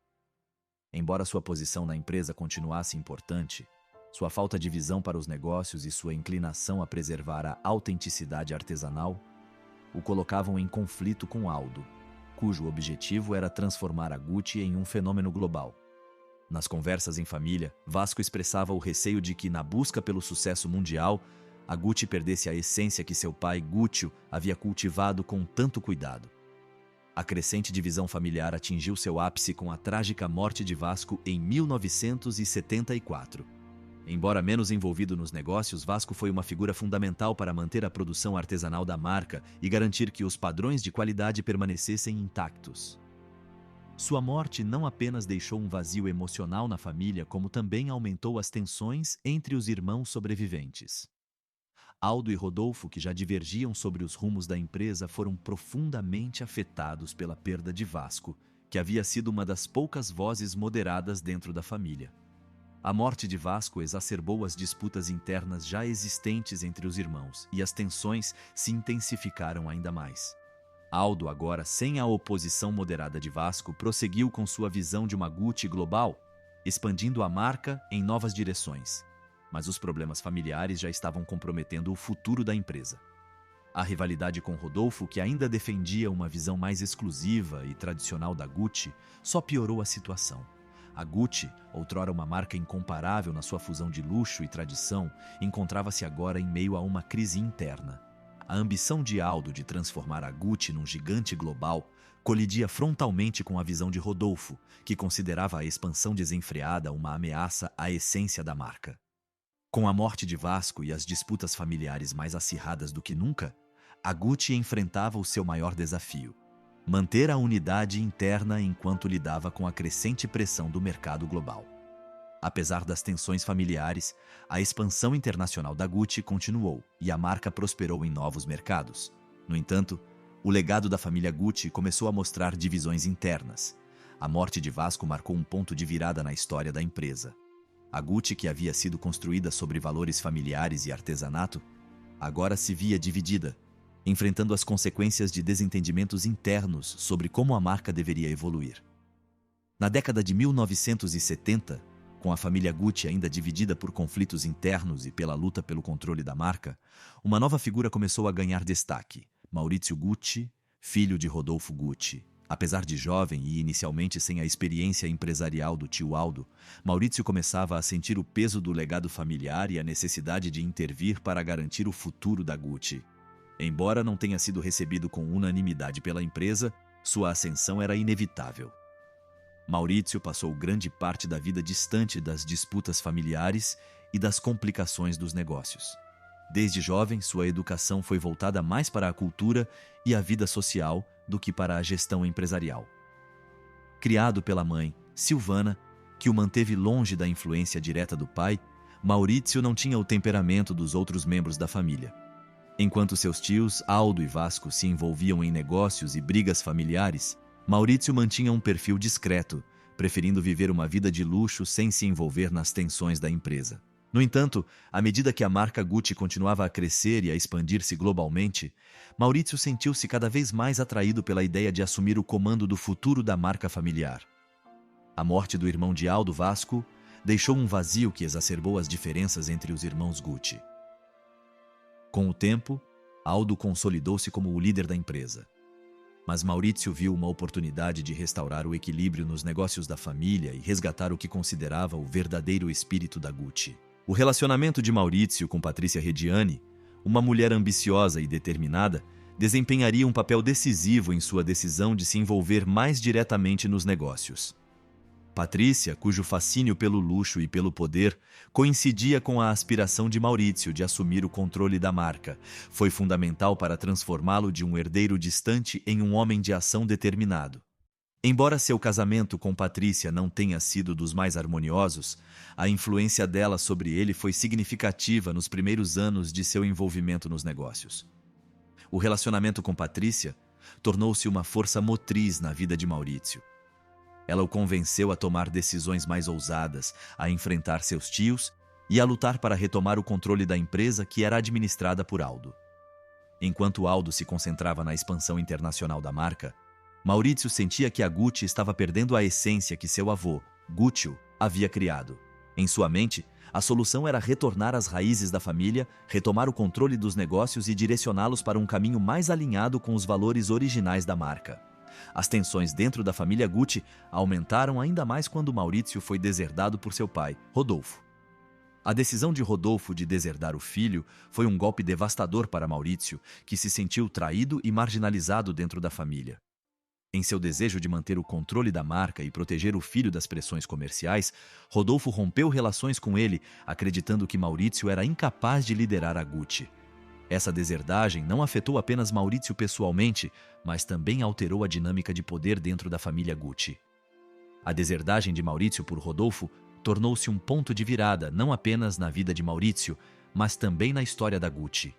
Embora sua posição na empresa continuasse importante, sua falta de visão para os negócios e sua inclinação a preservar a autenticidade artesanal o colocavam em conflito com Aldo, cujo objetivo era transformar a Gucci em um fenômeno global. Nas conversas em família, Vasco expressava o receio de que, na busca pelo sucesso mundial, a Gucci perdesse a essência que seu pai, Guccio, havia cultivado com tanto cuidado. A crescente divisão familiar atingiu seu ápice com a trágica morte de Vasco em 1974. Embora menos envolvido nos negócios, Vasco foi uma figura fundamental para manter a produção artesanal da marca e garantir que os padrões de qualidade permanecessem intactos. Sua morte não apenas deixou um vazio emocional na família, como também aumentou as tensões entre os irmãos sobreviventes. Aldo e Rodolfo, que já divergiam sobre os rumos da empresa, foram profundamente afetados pela perda de Vasco, que havia sido uma das poucas vozes moderadas dentro da família. A morte de Vasco exacerbou as disputas internas já existentes entre os irmãos, e as tensões se intensificaram ainda mais. Aldo, agora sem a oposição moderada de Vasco, prosseguiu com sua visão de uma Gucci global, expandindo a marca em novas direções. Mas os problemas familiares já estavam comprometendo o futuro da empresa. A rivalidade com Rodolfo, que ainda defendia uma visão mais exclusiva e tradicional da Gucci, só piorou a situação. A Gucci, outrora uma marca incomparável na sua fusão de luxo e tradição, encontrava-se agora em meio a uma crise interna. A ambição de Aldo de transformar a Gucci num gigante global colidia frontalmente com a visão de Rodolfo, que considerava a expansão desenfreada uma ameaça à essência da marca. Com a morte de Vasco e as disputas familiares mais acirradas do que nunca, a Gucci enfrentava o seu maior desafio: manter a unidade interna enquanto lidava com a crescente pressão do mercado global. Apesar das tensões familiares, a expansão internacional da Gucci continuou e a marca prosperou em novos mercados. No entanto, o legado da família Gucci começou a mostrar divisões internas. A morte de Vasco marcou um ponto de virada na história da empresa. A Gucci, que havia sido construída sobre valores familiares e artesanato, agora se via dividida, enfrentando as consequências de desentendimentos internos sobre como a marca deveria evoluir. Na década de 1970, com a família Gucci ainda dividida por conflitos internos e pela luta pelo controle da marca, uma nova figura começou a ganhar destaque: Maurizio Gucci, filho de Rodolfo Gucci. Apesar de jovem e inicialmente sem a experiência empresarial do tio Aldo, Maurizio começava a sentir o peso do legado familiar e a necessidade de intervir para garantir o futuro da Gucci. Embora não tenha sido recebido com unanimidade pela empresa, sua ascensão era inevitável. Maurizio passou grande parte da vida distante das disputas familiares e das complicações dos negócios. Desde jovem, sua educação foi voltada mais para a cultura e a vida social do que para a gestão empresarial. Criado pela mãe, Silvana, que o manteve longe da influência direta do pai, Maurizio não tinha o temperamento dos outros membros da família. Enquanto seus tios, Aldo e Vasco, se envolviam em negócios e brigas familiares, Maurizio mantinha um perfil discreto, preferindo viver uma vida de luxo sem se envolver nas tensões da empresa. No entanto, à medida que a marca Gucci continuava a crescer e a expandir-se globalmente, Maurizio sentiu-se cada vez mais atraído pela ideia de assumir o comando do futuro da marca familiar. A morte do irmão de Aldo, Vasco, deixou um vazio que exacerbou as diferenças entre os irmãos Gucci. Com o tempo, Aldo consolidou-se como o líder da empresa. Mas Maurizio viu uma oportunidade de restaurar o equilíbrio nos negócios da família e resgatar o que considerava o verdadeiro espírito da Gucci. O relacionamento de Maurizio com Patrícia Reggiani, uma mulher ambiciosa e determinada, desempenharia um papel decisivo em sua decisão de se envolver mais diretamente nos negócios. Patrícia, cujo fascínio pelo luxo e pelo poder coincidia com a aspiração de Maurício de assumir o controle da marca, foi fundamental para transformá-lo de um herdeiro distante em um homem de ação determinado. Embora seu casamento com Patrícia não tenha sido dos mais harmoniosos, a influência dela sobre ele foi significativa nos primeiros anos de seu envolvimento nos negócios. O relacionamento com Patrícia tornou-se uma força motriz na vida de Maurício. Ela o convenceu a tomar decisões mais ousadas, a enfrentar seus tios e a lutar para retomar o controle da empresa que era administrada por Aldo. Enquanto Aldo se concentrava na expansão internacional da marca, Maurício sentia que a Gucci estava perdendo a essência que seu avô, Guccio, havia criado. Em sua mente, a solução era retornar às raízes da família, retomar o controle dos negócios e direcioná-los para um caminho mais alinhado com os valores originais da marca. As tensões dentro da família Gucci aumentaram ainda mais quando Maurício foi deserdado por seu pai, Rodolfo. A decisão de Rodolfo de deserdar o filho foi um golpe devastador para Maurício, que se sentiu traído e marginalizado dentro da família. Em seu desejo de manter o controle da marca e proteger o filho das pressões comerciais, Rodolfo rompeu relações com ele, acreditando que Maurício era incapaz de liderar a Gucci. Essa deserdagem não afetou apenas Maurício pessoalmente, mas também alterou a dinâmica de poder dentro da família Gucci. A deserdagem de Maurício por Rodolfo tornou-se um ponto de virada não apenas na vida de Maurício, mas também na história da Gucci.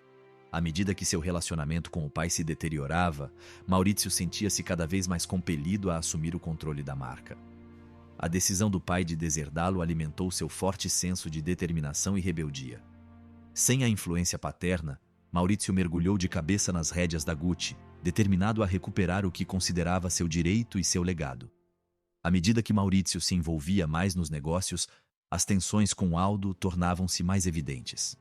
À medida que seu relacionamento com o pai se deteriorava, Maurício sentia-se cada vez mais compelido a assumir o controle da marca. A decisão do pai de deserdá-lo alimentou seu forte senso de determinação e rebeldia. Sem a influência paterna, Maurício mergulhou de cabeça nas rédeas da Gucci, determinado a recuperar o que considerava seu direito e seu legado. À medida que Maurício se envolvia mais nos negócios, as tensões com Aldo tornavam-se mais evidentes.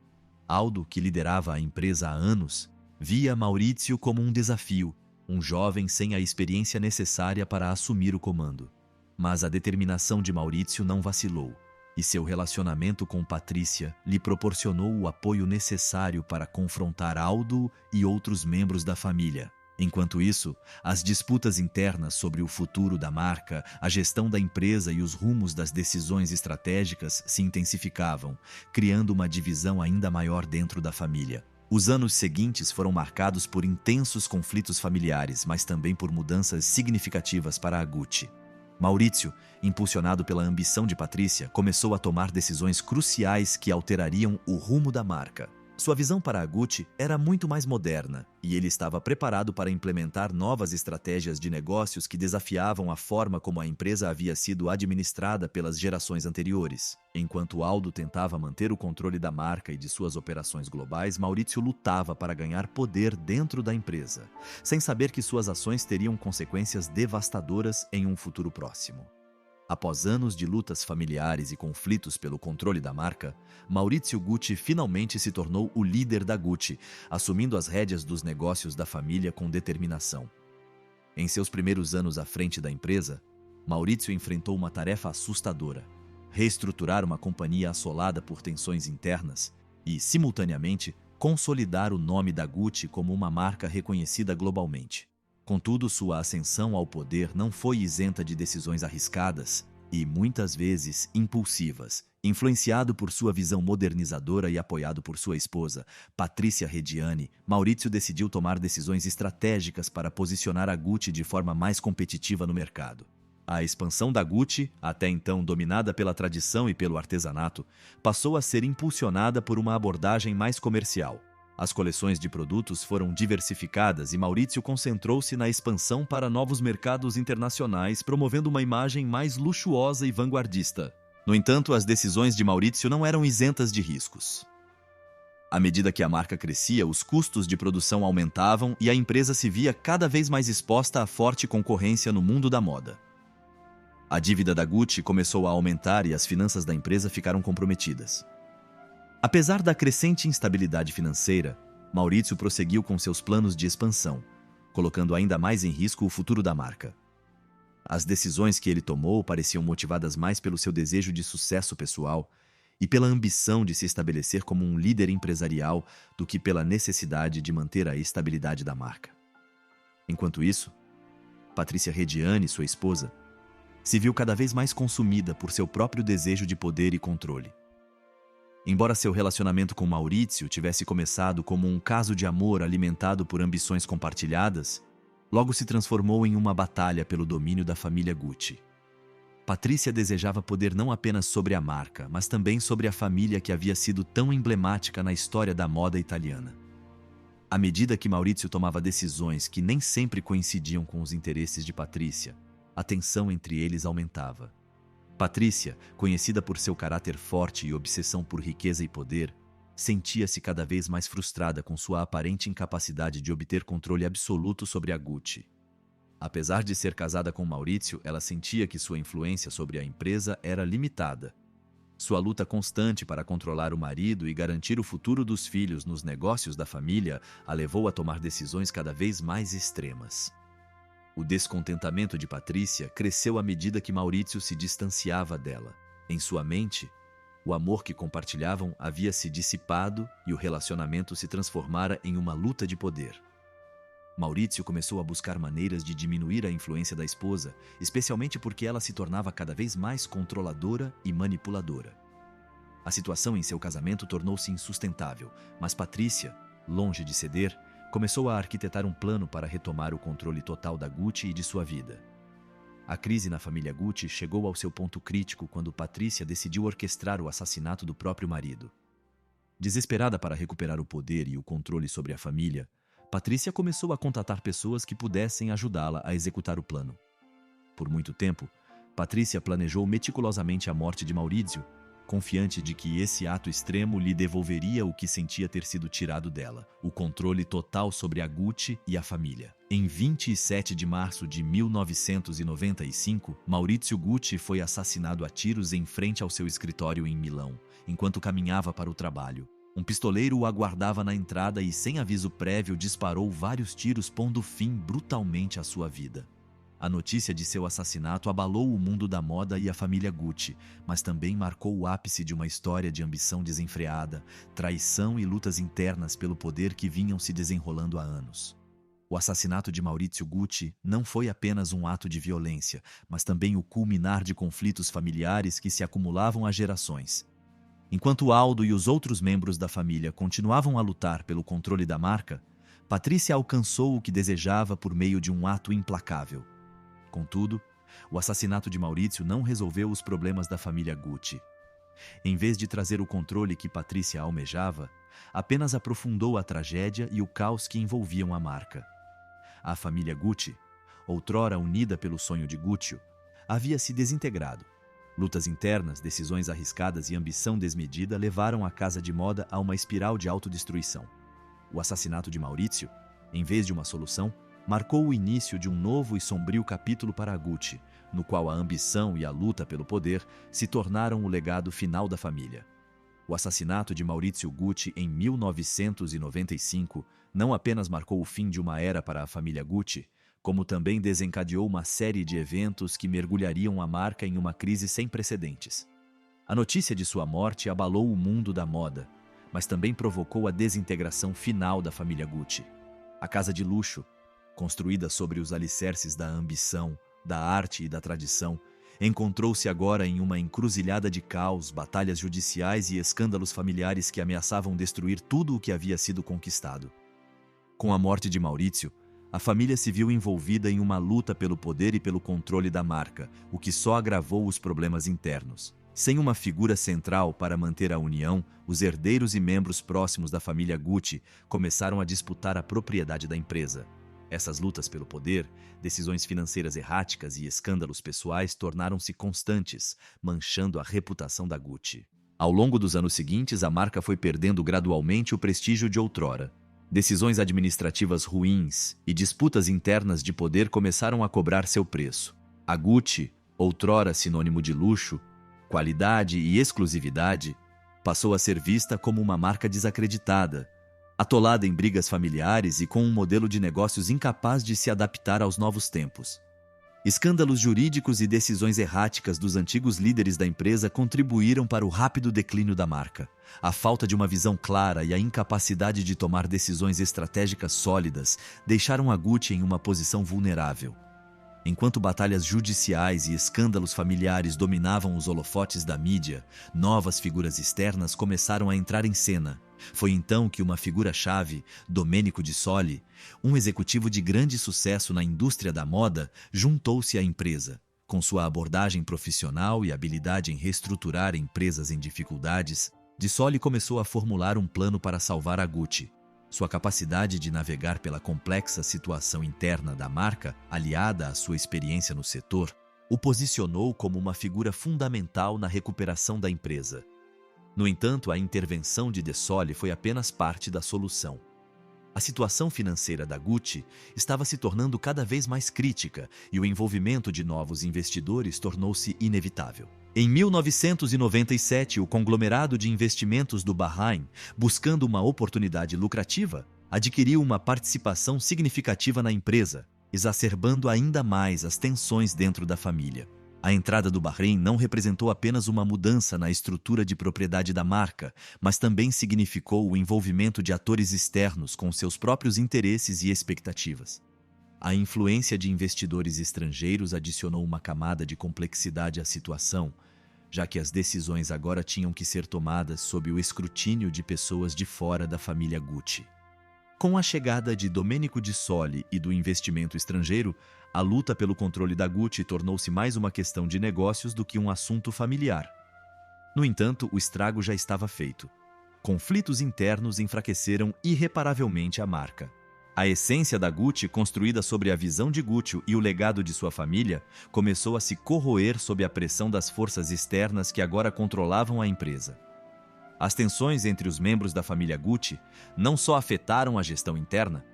Aldo, que liderava a empresa há anos, via Maurício como um desafio, um jovem sem a experiência necessária para assumir o comando. Mas a determinação de Maurício não vacilou, e seu relacionamento com Patrícia lhe proporcionou o apoio necessário para confrontar Aldo e outros membros da família. Enquanto isso, as disputas internas sobre o futuro da marca, a gestão da empresa e os rumos das decisões estratégicas se intensificavam, criando uma divisão ainda maior dentro da família. Os anos seguintes foram marcados por intensos conflitos familiares, mas também por mudanças significativas para a Gucci. Maurício, impulsionado pela ambição de Patrícia, começou a tomar decisões cruciais que alterariam o rumo da marca. Sua visão para a Gucci era muito mais moderna, e ele estava preparado para implementar novas estratégias de negócios que desafiavam a forma como a empresa havia sido administrada pelas gerações anteriores. Enquanto Aldo tentava manter o controle da marca e de suas operações globais, Maurício lutava para ganhar poder dentro da empresa, sem saber que suas ações teriam consequências devastadoras em um futuro próximo. Após anos de lutas familiares e conflitos pelo controle da marca, Maurício Gucci finalmente se tornou o líder da Gucci, assumindo as rédeas dos negócios da família com determinação. Em seus primeiros anos à frente da empresa, Maurício enfrentou uma tarefa assustadora: reestruturar uma companhia assolada por tensões internas e, simultaneamente, consolidar o nome da Gucci como uma marca reconhecida globalmente. Contudo, sua ascensão ao poder não foi isenta de decisões arriscadas e, muitas vezes, impulsivas. Influenciado por sua visão modernizadora e apoiado por sua esposa, Patrícia Reggiani, Maurício decidiu tomar decisões estratégicas para posicionar a Gucci de forma mais competitiva no mercado. A expansão da Gucci, até então dominada pela tradição e pelo artesanato, passou a ser impulsionada por uma abordagem mais comercial. As coleções de produtos foram diversificadas e Maurício concentrou-se na expansão para novos mercados internacionais, promovendo uma imagem mais luxuosa e vanguardista. No entanto, as decisões de Maurício não eram isentas de riscos. À medida que a marca crescia, os custos de produção aumentavam e a empresa se via cada vez mais exposta à forte concorrência no mundo da moda. A dívida da Gucci começou a aumentar e as finanças da empresa ficaram comprometidas. Apesar da crescente instabilidade financeira, Maurício prosseguiu com seus planos de expansão, colocando ainda mais em risco o futuro da marca. As decisões que ele tomou pareciam motivadas mais pelo seu desejo de sucesso pessoal e pela ambição de se estabelecer como um líder empresarial do que pela necessidade de manter a estabilidade da marca. Enquanto isso, Patrícia Reggiani, sua esposa, se viu cada vez mais consumida por seu próprio desejo de poder e controle. Embora seu relacionamento com Maurício tivesse começado como um caso de amor alimentado por ambições compartilhadas, logo se transformou em uma batalha pelo domínio da família Gucci. Patrícia desejava poder não apenas sobre a marca, mas também sobre a família que havia sido tão emblemática na história da moda italiana. À medida que Maurício tomava decisões que nem sempre coincidiam com os interesses de Patrícia, a tensão entre eles aumentava. Patrícia, conhecida por seu caráter forte e obsessão por riqueza e poder, sentia-se cada vez mais frustrada com sua aparente incapacidade de obter controle absoluto sobre a Gucci. Apesar de ser casada com Maurício, ela sentia que sua influência sobre a empresa era limitada. Sua luta constante para controlar o marido e garantir o futuro dos filhos nos negócios da família a levou a tomar decisões cada vez mais extremas. O descontentamento de Patrícia cresceu à medida que Maurício se distanciava dela. Em sua mente, o amor que compartilhavam havia se dissipado e o relacionamento se transformara em uma luta de poder. Maurício começou a buscar maneiras de diminuir a influência da esposa, especialmente porque ela se tornava cada vez mais controladora e manipuladora. A situação em seu casamento tornou-se insustentável, mas Patrícia, longe de ceder, começou a arquitetar um plano para retomar o controle total da Gucci e de sua vida. A crise na família Gucci chegou ao seu ponto crítico quando Patrícia decidiu orquestrar o assassinato do próprio marido. Desesperada para recuperar o poder e o controle sobre a família, Patrícia começou a contatar pessoas que pudessem ajudá-la a executar o plano. Por muito tempo, Patrícia planejou meticulosamente a morte de Maurício, confiante de que esse ato extremo lhe devolveria o que sentia ter sido tirado dela, o controle total sobre a Gucci e a família. Em 27 de março de 1995, Maurício Gucci foi assassinado a tiros em frente ao seu escritório em Milão, enquanto caminhava para o trabalho. Um pistoleiro o aguardava na entrada e, sem aviso prévio, disparou vários tiros, pondo fim brutalmente à sua vida. A notícia de seu assassinato abalou o mundo da moda e a família Gucci, mas também marcou o ápice de uma história de ambição desenfreada, traição e lutas internas pelo poder que vinham se desenrolando há anos. O assassinato de Maurício Gucci não foi apenas um ato de violência, mas também o culminar de conflitos familiares que se acumulavam há gerações. Enquanto Aldo e os outros membros da família continuavam a lutar pelo controle da marca, Patrícia alcançou o que desejava por meio de um ato implacável. Contudo, o assassinato de Maurício não resolveu os problemas da família Gucci. Em vez de trazer o controle que Patrícia almejava, apenas aprofundou a tragédia e o caos que envolviam a marca. A família Gucci, outrora unida pelo sonho de Guccio, havia se desintegrado. Lutas internas, decisões arriscadas e ambição desmedida levaram a casa de moda a uma espiral de autodestruição. O assassinato de Maurício, em vez de uma solução, marcou o início de um novo e sombrio capítulo para a Gucci, no qual a ambição e a luta pelo poder se tornaram o legado final da família. O assassinato de Maurício Gucci em 1995 não apenas marcou o fim de uma era para a família Gucci, como também desencadeou uma série de eventos que mergulhariam a marca em uma crise sem precedentes. A notícia de sua morte abalou o mundo da moda, mas também provocou a desintegração final da família Gucci. A casa de luxo, construída sobre os alicerces da ambição, da arte e da tradição, encontrou-se agora em uma encruzilhada de caos, batalhas judiciais e escândalos familiares que ameaçavam destruir tudo o que havia sido conquistado. Com a morte de Maurício, a família se viu envolvida em uma luta pelo poder e pelo controle da marca, o que só agravou os problemas internos. Sem uma figura central para manter a união, os herdeiros e membros próximos da família Gucci começaram a disputar a propriedade da empresa. Essas lutas pelo poder, decisões financeiras erráticas e escândalos pessoais tornaram-se constantes, manchando a reputação da Gucci. Ao longo dos anos seguintes, a marca foi perdendo gradualmente o prestígio de outrora. Decisões administrativas ruins e disputas internas de poder começaram a cobrar seu preço. A Gucci, outrora sinônimo de luxo, qualidade e exclusividade, passou a ser vista como uma marca desacreditada, atolada em brigas familiares e com um modelo de negócios incapaz de se adaptar aos novos tempos. Escândalos jurídicos e decisões erráticas dos antigos líderes da empresa contribuíram para o rápido declínio da marca. A falta de uma visão clara e a incapacidade de tomar decisões estratégicas sólidas deixaram a Gucci em uma posição vulnerável. Enquanto batalhas judiciais e escândalos familiares dominavam os holofotes da mídia, novas figuras externas começaram a entrar em cena. Foi então que uma figura-chave, Domenico de Soli, um executivo de grande sucesso na indústria da moda, juntou-se à empresa. Com sua abordagem profissional e habilidade em reestruturar empresas em dificuldades, de Soli começou a formular um plano para salvar a Gucci. Sua capacidade de navegar pela complexa situação interna da marca, aliada à sua experiência no setor, o posicionou como uma figura fundamental na recuperação da empresa. No entanto, a intervenção de Soli foi apenas parte da solução. A situação financeira da Gucci estava se tornando cada vez mais crítica e o envolvimento de novos investidores tornou-se inevitável. Em 1997, o conglomerado de investimentos do Bahrein, buscando uma oportunidade lucrativa, adquiriu uma participação significativa na empresa, exacerbando ainda mais as tensões dentro da família. A entrada do Bahrein não representou apenas uma mudança na estrutura de propriedade da marca, mas também significou o envolvimento de atores externos com seus próprios interesses e expectativas. A influência de investidores estrangeiros adicionou uma camada de complexidade à situação, já que as decisões agora tinham que ser tomadas sob o escrutínio de pessoas de fora da família Gucci. Com a chegada de Domenico de Soli e do investimento estrangeiro, a luta pelo controle da Gucci tornou-se mais uma questão de negócios do que um assunto familiar. No entanto, o estrago já estava feito. Conflitos internos enfraqueceram irreparavelmente a marca. A essência da Gucci, construída sobre a visão de Gucci e o legado de sua família, começou a se corroer sob a pressão das forças externas que agora controlavam a empresa. As tensões entre os membros da família Gucci não só afetaram a gestão interna,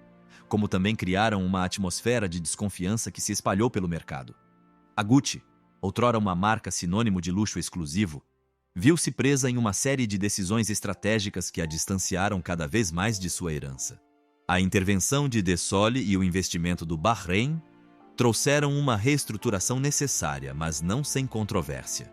como também criaram uma atmosfera de desconfiança que se espalhou pelo mercado. A Gucci, outrora uma marca sinônimo de luxo exclusivo, viu-se presa em uma série de decisões estratégicas que a distanciaram cada vez mais de sua herança. A intervenção de Soli e o investimento do Bahrein trouxeram uma reestruturação necessária, mas não sem controvérsia.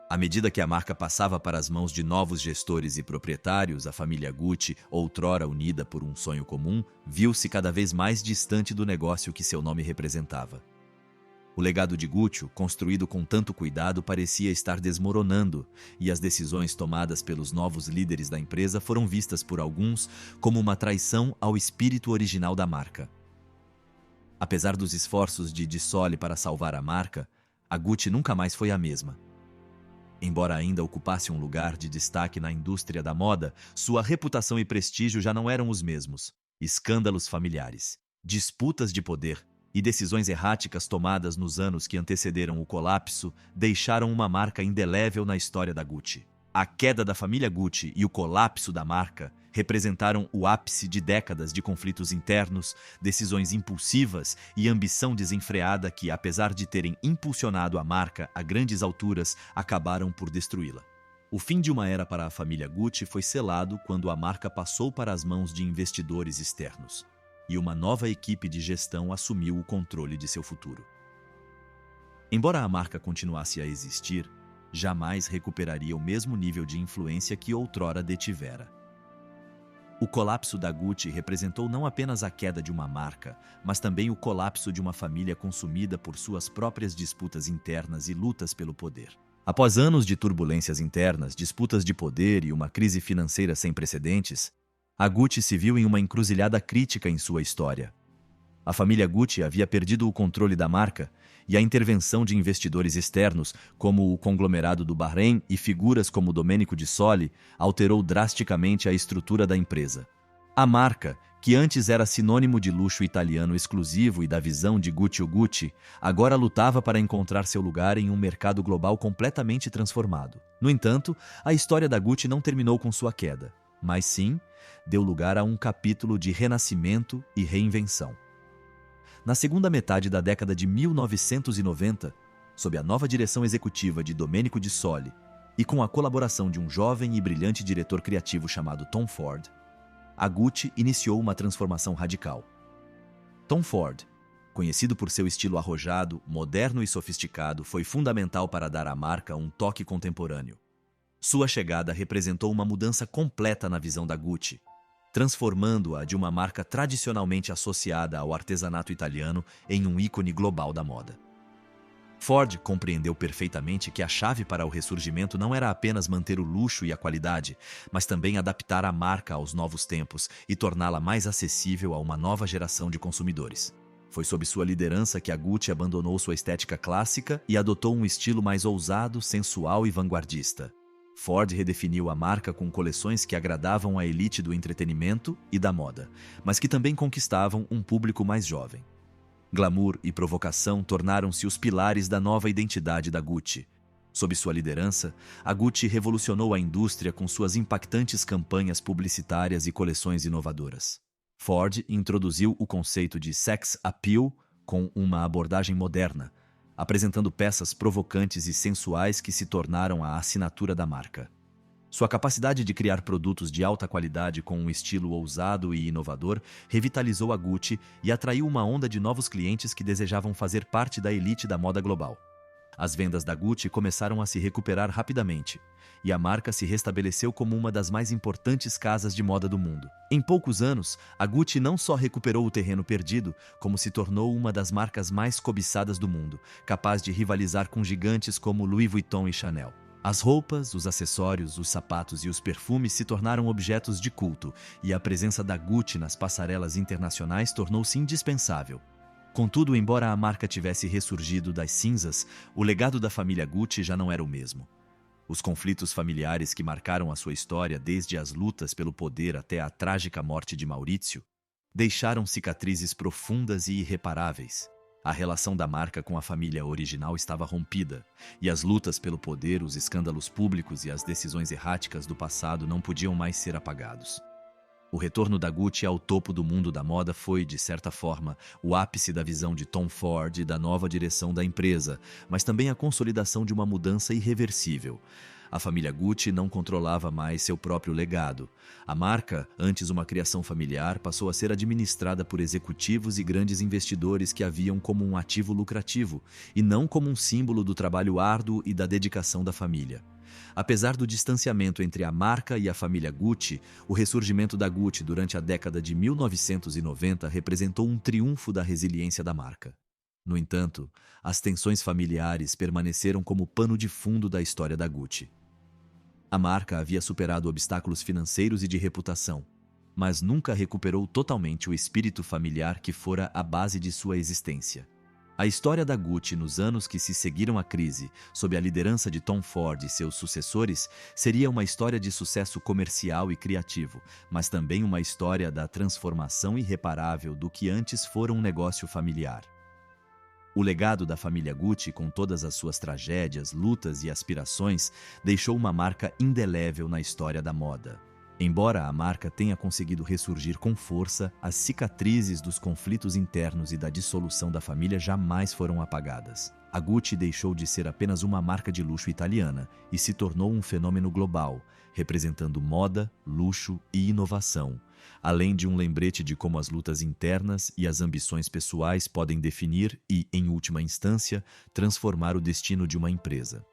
À medida que a marca passava para as mãos de novos gestores e proprietários, a família Gucci, outrora unida por um sonho comum, viu-se cada vez mais distante do negócio que seu nome representava. O legado de Gucci, construído com tanto cuidado, parecia estar desmoronando, e as decisões tomadas pelos novos líderes da empresa foram vistas por alguns como uma traição ao espírito original da marca. Apesar dos esforços de Soli para salvar a marca, a Gucci nunca mais foi a mesma. Embora ainda ocupasse um lugar de destaque na indústria da moda, sua reputação e prestígio já não eram os mesmos. Escândalos familiares, disputas de poder e decisões erráticas tomadas nos anos que antecederam o colapso deixaram uma marca indelével na história da Gucci. A queda da família Gucci e o colapso da marca representaram o ápice de décadas de conflitos internos, decisões impulsivas e ambição desenfreada que, apesar de terem impulsionado a marca a grandes alturas, acabaram por destruí-la. O fim de uma era para a família Gucci foi selado quando a marca passou para as mãos de investidores externos, e uma nova equipe de gestão assumiu o controle de seu futuro. Embora a marca continuasse a existir, jamais recuperaria o mesmo nível de influência que outrora detivera. O colapso da Gucci representou não apenas a queda de uma marca, mas também o colapso de uma família consumida por suas próprias disputas internas e lutas pelo poder. Após anos de turbulências internas, disputas de poder e uma crise financeira sem precedentes, a Gucci se viu em uma encruzilhada crítica em sua história. A família Gucci havia perdido o controle da marca e a intervenção de investidores externos, como o conglomerado do Bahrein e figuras como Domenico de Soli, alterou drasticamente a estrutura da empresa. A marca, que antes era sinônimo de luxo italiano exclusivo e da visão de Gucci, agora lutava para encontrar seu lugar em um mercado global completamente transformado. No entanto, a história da Gucci não terminou com sua queda, mas sim deu lugar a um capítulo de renascimento e reinvenção. Na segunda metade da década de 1990, sob a nova direção executiva de Domenico de Soli e com a colaboração de um jovem e brilhante diretor criativo chamado Tom Ford, a Gucci iniciou uma transformação radical. Tom Ford, conhecido por seu estilo arrojado, moderno e sofisticado, foi fundamental para dar à marca um toque contemporâneo. Sua chegada representou uma mudança completa na visão da Gucci. transformando-a de uma marca tradicionalmente associada ao artesanato italiano em um ícone global da moda. Ford compreendeu perfeitamente que a chave para o ressurgimento não era apenas manter o luxo e a qualidade, mas também adaptar a marca aos novos tempos e torná-la mais acessível a uma nova geração de consumidores. Foi sob sua liderança que a Gucci abandonou sua estética clássica e adotou um estilo mais ousado, sensual e vanguardista. Ford redefiniu a marca com coleções que agradavam a elite do entretenimento e da moda, mas que também conquistavam um público mais jovem. Glamour e provocação tornaram-se os pilares da nova identidade da Gucci. Sob sua liderança, a Gucci revolucionou a indústria com suas impactantes campanhas publicitárias e coleções inovadoras. Ford introduziu o conceito de sex appeal com uma abordagem moderna, apresentando peças provocantes e sensuais que se tornaram a assinatura da marca. Sua capacidade de criar produtos de alta qualidade com um estilo ousado e inovador revitalizou a Gucci e atraiu uma onda de novos clientes que desejavam fazer parte da elite da moda global. As vendas da Gucci começaram a se recuperar rapidamente, e a marca se restabeleceu como uma das mais importantes casas de moda do mundo. Em poucos anos, a Gucci não só recuperou o terreno perdido, como se tornou uma das marcas mais cobiçadas do mundo, capaz de rivalizar com gigantes como Louis Vuitton e Chanel. As roupas, os acessórios, os sapatos e os perfumes se tornaram objetos de culto, e a presença da Gucci nas passarelas internacionais tornou-se indispensável. Contudo, embora a marca tivesse ressurgido das cinzas, o legado da família Gucci já não era o mesmo. Os conflitos familiares que marcaram a sua história, desde as lutas pelo poder até a trágica morte de Maurizio, deixaram cicatrizes profundas e irreparáveis. A relação da marca com a família original estava rompida, e as lutas pelo poder, os escândalos públicos e as decisões erráticas do passado não podiam mais ser apagados. O retorno da Gucci ao topo do mundo da moda foi, de certa forma, o ápice da visão de Tom Ford e da nova direção da empresa, mas também a consolidação de uma mudança irreversível. A família Gucci não controlava mais seu próprio legado. A marca, antes uma criação familiar, passou a ser administrada por executivos e grandes investidores que a viam como um ativo lucrativo, e não como um símbolo do trabalho árduo e da dedicação da família. Apesar do distanciamento entre a marca e a família Gucci, o ressurgimento da Gucci durante a década de 1990 representou um triunfo da resiliência da marca. No entanto, as tensões familiares permaneceram como pano de fundo da história da Gucci. A marca havia superado obstáculos financeiros e de reputação, mas nunca recuperou totalmente o espírito familiar que fora a base de sua existência. A história da Gucci nos anos que se seguiram à crise, sob a liderança de Tom Ford e seus sucessores, seria uma história de sucesso comercial e criativo, mas também uma história da transformação irreparável do que antes fora um negócio familiar. O legado da família Gucci, com todas as suas tragédias, lutas e aspirações, deixou uma marca indelével na história da moda. Embora a marca tenha conseguido ressurgir com força, as cicatrizes dos conflitos internos e da dissolução da família jamais foram apagadas. A Gucci deixou de ser apenas uma marca de luxo italiana e se tornou um fenômeno global, representando moda, luxo e inovação, além de um lembrete de como as lutas internas e as ambições pessoais podem definir e, em última instância, transformar o destino de uma empresa.